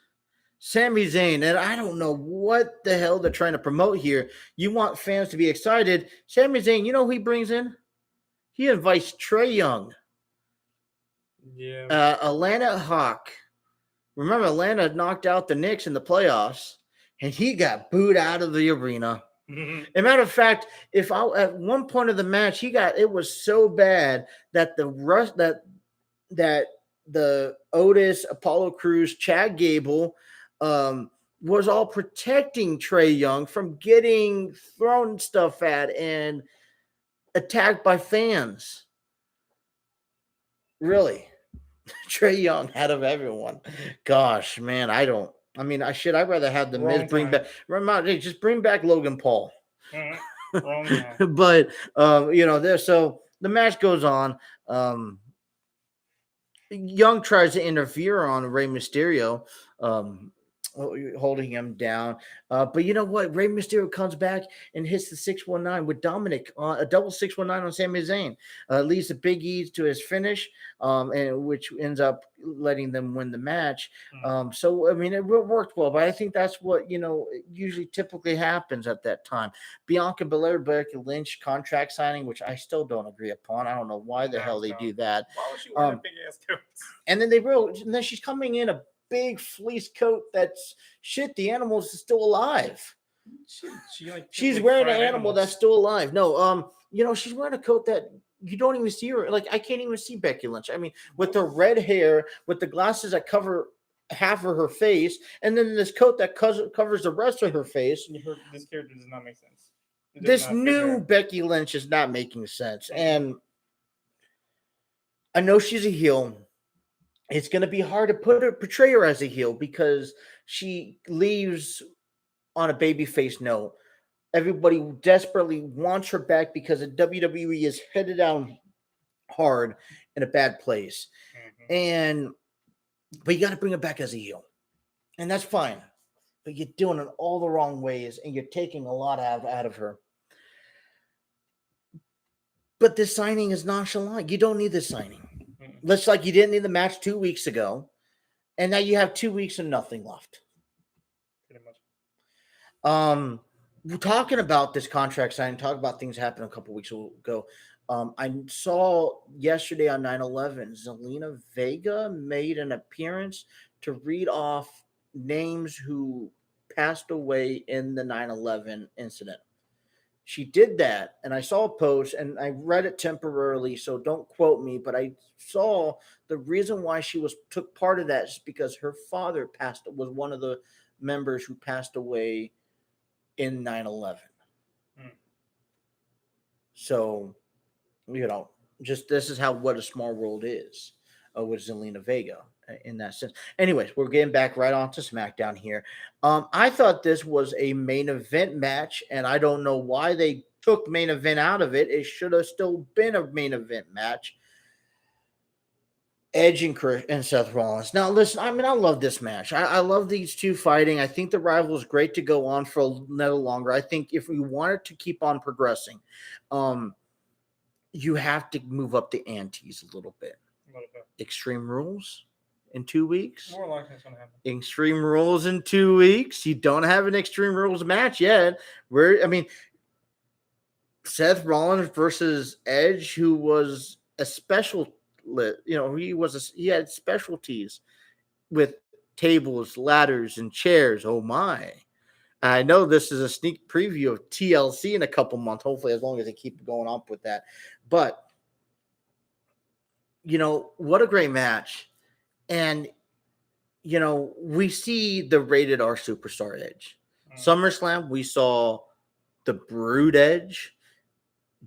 Sami Zayn, and I don't know what the hell they're trying to promote here. You want fans to be excited. Sami Zayn, who he brings in? He invites Trae Young. Yeah. Atlanta Hawk. Remember, Atlanta knocked out the Knicks in the playoffs, and he got booed out of the arena. As a matter of fact, at one point of the match, it was so bad that the Otis, Apollo Crews, Chad Gable was all protecting Trae Young from getting thrown stuff at and attacked by fans. Really? Trae Young out of everyone. Gosh, man, I'd rather have the Miz bring back. Just bring back Logan Paul. But so the match goes on. Young tries to interfere on Rey Mysterio, holding him down. But you know what? Rey Mysterio comes back and hits the 619 with Dominic, a double 619 on Sami Zayn. Leads the Big E to his finish, and which ends up letting them win the match. So, it worked well, but I think that's what, usually typically happens at that time. Bianca Belair, Becky Lynch contract signing, which I still don't agree upon. I don't know why the hell they do that. Why was she wearing a big ass coat? And then she's coming in a big fleece coat that's shit. The animal is still alive. She's wearing an animal that's still alive. No, she's wearing a coat that you don't even see her. Like, I can't even see Becky Lynch. With the red hair, with the glasses that cover half of her face, and then this coat that covers the rest of her face. This character does not make sense. This new Becky Lynch is not making sense. And I know she's a heel. It's going to be hard to portray her as a heel because she leaves on a babyface note. Everybody desperately wants her back because the WWE is headed down hard in a bad place. But you got to bring her back as a heel. And that's fine. But you're doing it all the wrong ways, and you're taking a lot out of her. But this signing is nonchalant. You don't need this signing. Looks like you didn't need the match 2 weeks ago, and now you have 2 weeks and nothing left. Pretty much. We're talking about this contract signing, talking about things happened a couple weeks ago. I saw yesterday on 9/11, Zelina Vega made an appearance to read off names who passed away in the 9/11 incident. She did that, and I saw a post, and I read it temporarily, so don't quote me, but I saw the reason why she took part of that is because her father was one of the members who passed away in 9/11. So, just this is what a small world is with Zelina Vega in that sense. Anyways, we're getting back right on to SmackDown here. I thought this was a main event match, and I don't know why they took main event out of it. It should have still been a main event match. Edge and Seth Rollins. Now, listen, I love this match. I love these two fighting. I think the rival is great to go on for a little longer. I think if we wanted to keep on progressing, you have to move up the antes a little bit. Extreme Rules in 2 weeks. More likely that's going to happen. Extreme Rules in 2 weeks. You don't have an Extreme Rules match yet. Seth Rollins versus Edge, who was a he had specialties with tables, ladders, and chairs. Oh my. I know this is a sneak preview of TLC in a couple months, hopefully, as long as they keep going up with that. But, what a great match. And, we see the rated R Superstar Edge. SummerSlam, we saw the Brood Edge.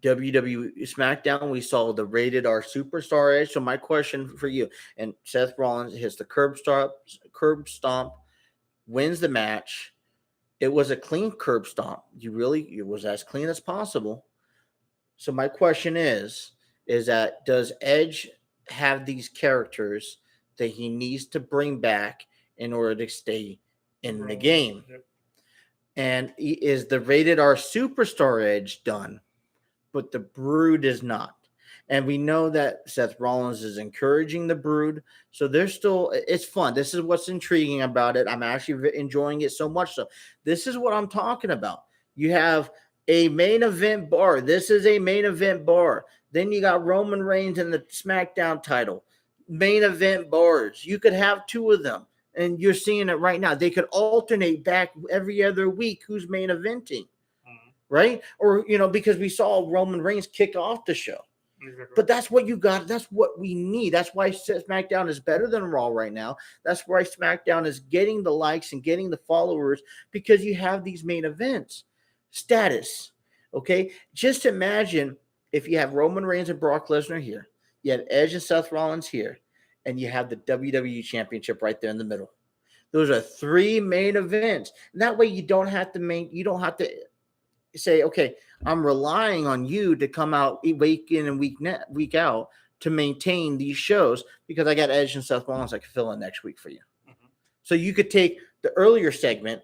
WWE SmackDown, we saw the rated R Superstar Edge. So my question for you, and Seth Rollins hits the curb stomp, wins the match. It was a clean curb stomp. It was as clean as possible. So my question is that does Edge have these characters that he needs to bring back in order to stay in the game? Yep. And is the rated R Superstar Edge done, but the Brood is not? And we know that Seth Rollins is encouraging the Brood. So it's fun. This is what's intriguing about it. I'm actually enjoying it so much. So this is what I'm talking about. You have a main event bar. This is a main event bar. Then you got Roman Reigns and the SmackDown title. Main event bars. You could have two of them. And you're seeing it right now. They could alternate back every other week who's main eventing. Right? Or, because we saw Roman Reigns kick off the show. Exactly. But that's what you got. That's what we need. That's why SmackDown is better than Raw right now. That's why SmackDown is getting the likes and getting the followers, because you have these main events. Status. Okay? Just imagine if you have Roman Reigns and Brock Lesnar here, you have Edge and Seth Rollins here, and you have the WWE Championship right there in the middle. Those are three main events. And that way you don't have to say, okay, I'm relying on you to come out week in and week out to maintain these shows, because I got Edge and Seth Rollins I can fill in next week for you. Mm-hmm. So you could take the earlier segment,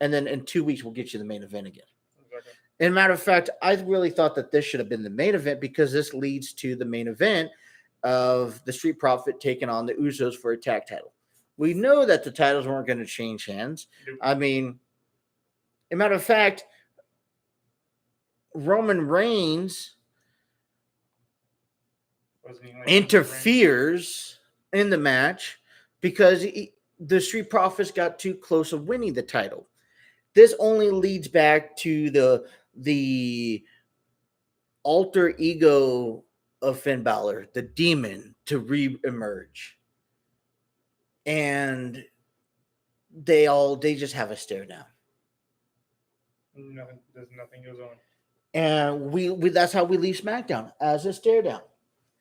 and then in 2 weeks we'll get you the main event again. Exactly. And matter of fact, I really thought that this should have been the main event, because this leads to the main event of the Street Profit taking on the Usos for a tag title. We know that the titles weren't going to change hands. Nope. I mean, as a matter of fact, Roman Reigns interferes in the match because the Street Profits got too close of winning the title. This only leads back to the alter ego of Finn Balor, the demon, to re-emerge. And they just have a stare down. Nothing goes on. And we that's how we leave SmackDown, as a stare down.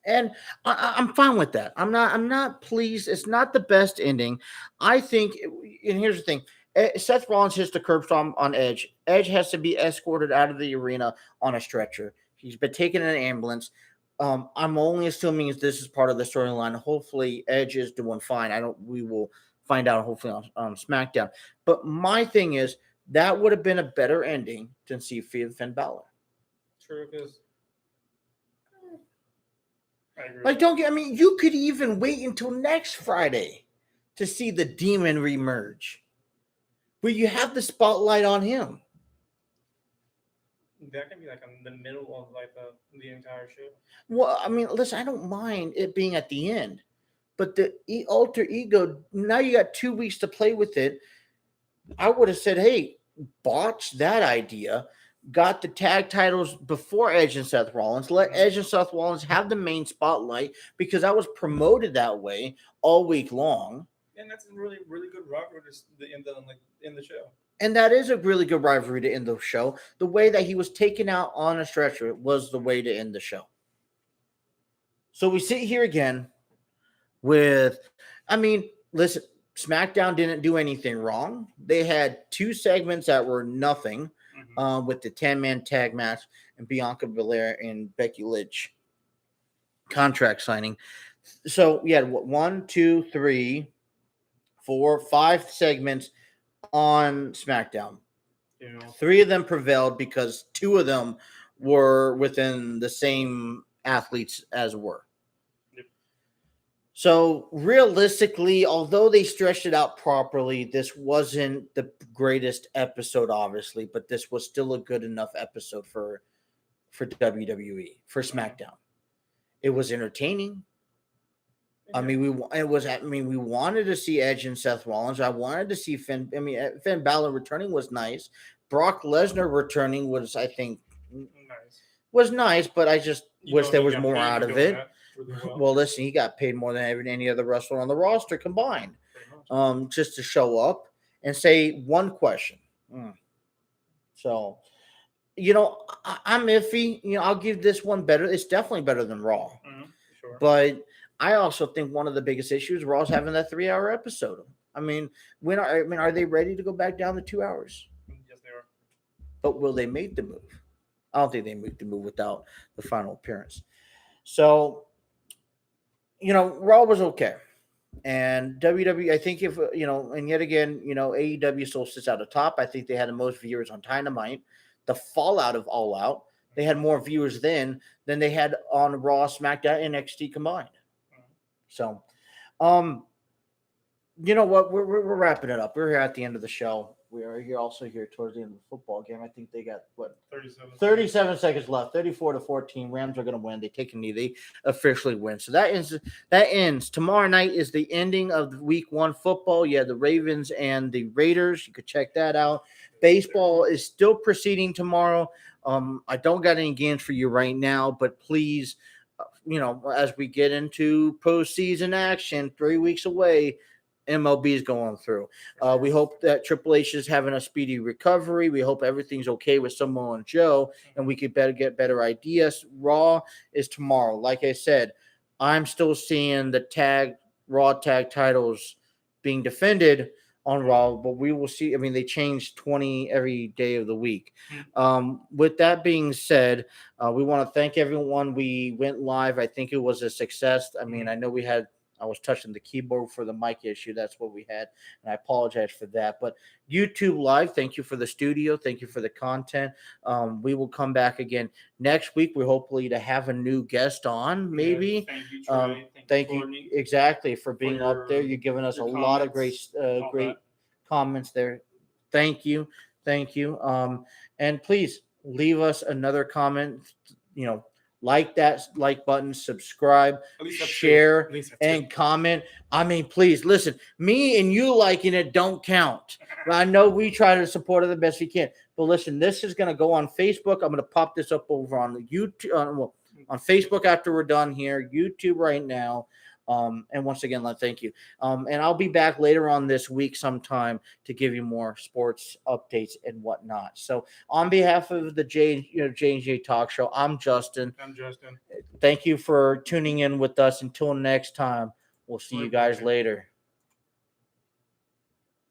And I'm fine with that. I'm not pleased. It's not the best ending. I think, and here's the thing. Seth Rollins hits the curb stomp on Edge. Edge has to be escorted out of the arena on a stretcher. He's been taken in an ambulance. I'm only assuming this is part of the storyline. Hopefully Edge is doing fine. We will find out hopefully on SmackDown. But my thing is, that would have been a better ending than see Finn Balor. True, because you could even wait until next Friday to see the demon reemerge, where you have the spotlight on him. That can be like in the middle of like the entire show. Well, I mean, listen, I don't mind it being at the end, but the alter ego, now you got 2 weeks to play with it. I would have said, hey, botch that idea. Got the tag titles before Edge and Seth Rollins. Let Edge and Seth Rollins have the main spotlight, because that was promoted that way all week long. And that's a really, really good rivalry to end the show. And that is a really good rivalry to end the show. The way that he was taken out on a stretcher was the way to end the show. So we sit here again with, listen, SmackDown didn't do anything wrong. They had 2 segments that were nothing. With the 10-man tag match and Bianca Belair and Becky Lynch contract signing. So we had 1, 2, 3, 4, 5 segments on SmackDown. Yeah. 3 of them prevailed because 2 of them were within the same athletes as were. So realistically, although they stretched it out properly, this wasn't the greatest episode, obviously, but this was still a good enough episode for WWE, for SmackDown. It was entertaining. I mean, we wanted to see Edge and Seth Rollins. I wanted to see Finn. I mean, Finn Balor returning was nice. Brock Lesnar returning was, I think, was nice, but I just wish there was more out of it. Really well, listen, he got paid more than any other wrestler on the roster combined, just to show up and say one question. So, I'm iffy. I'll give this one better. It's definitely better than Raw. Sure. But I also think one of the biggest issues Raw's having that 3-hour episode. I mean, are they ready to go back down to 2 hours? Yes, they are. But will they make the move? I don't think they make the move without the final appearance. So, Raw was okay. And WWE, I think and yet again, AEW still sits out atop. I think they had the most viewers on Dynamite. The fallout of All Out, they had more viewers then than they had on Raw, SmackDown, and NXT combined. So, you know what? We're wrapping it up. We're here at the end of the show. We are here also here towards the end of the football game. I think they got 37 seconds left. 34-14. Rams are going to win. They take a knee. They officially win. So that ends. Tomorrow night is the ending of week 1 football. You have the Ravens and the Raiders. You could check that out. Baseball is still proceeding tomorrow. I don't got any games for you right now, but please, as we get into postseason action, 3 weeks away, MLB is going through. We hope that Triple H is having a speedy recovery. We hope everything's okay with Samoa and Joe, and we could get better ideas. Raw is tomorrow. Like I said, I'm still seeing the Raw tag titles being defended on Raw, but we will see. I mean, they change 20 every day of the week. With that being said, we want to thank everyone. We went live. I think it was a success. I mean, I know I was touching the keyboard for the mic issue. That's what we had, and I apologize for that. But YouTube Live, thank you for the studio. Thank you for the content. We will come back again next week. We're hopefully to have a new guest on, maybe. Thank you, Troy. Thank you exactly for being up there. You're giving us a lot of great comments there. Thank you. And please leave us another comment. Like that like button, subscribe, share, and comment. I mean, please listen. Me and you liking it don't count. I know we try to support it the best we can, but listen, this is going to go on Facebook. I'm going to pop this up over on YouTube, on Facebook after we're done here. YouTube right now. And once again, thank you. And I'll be back later on this week sometime to give you more sports updates and whatnot. So on behalf of the J&J Talk Show, I'm Justin. Thank you for tuning in with us. Until next time, we'll see you guys later.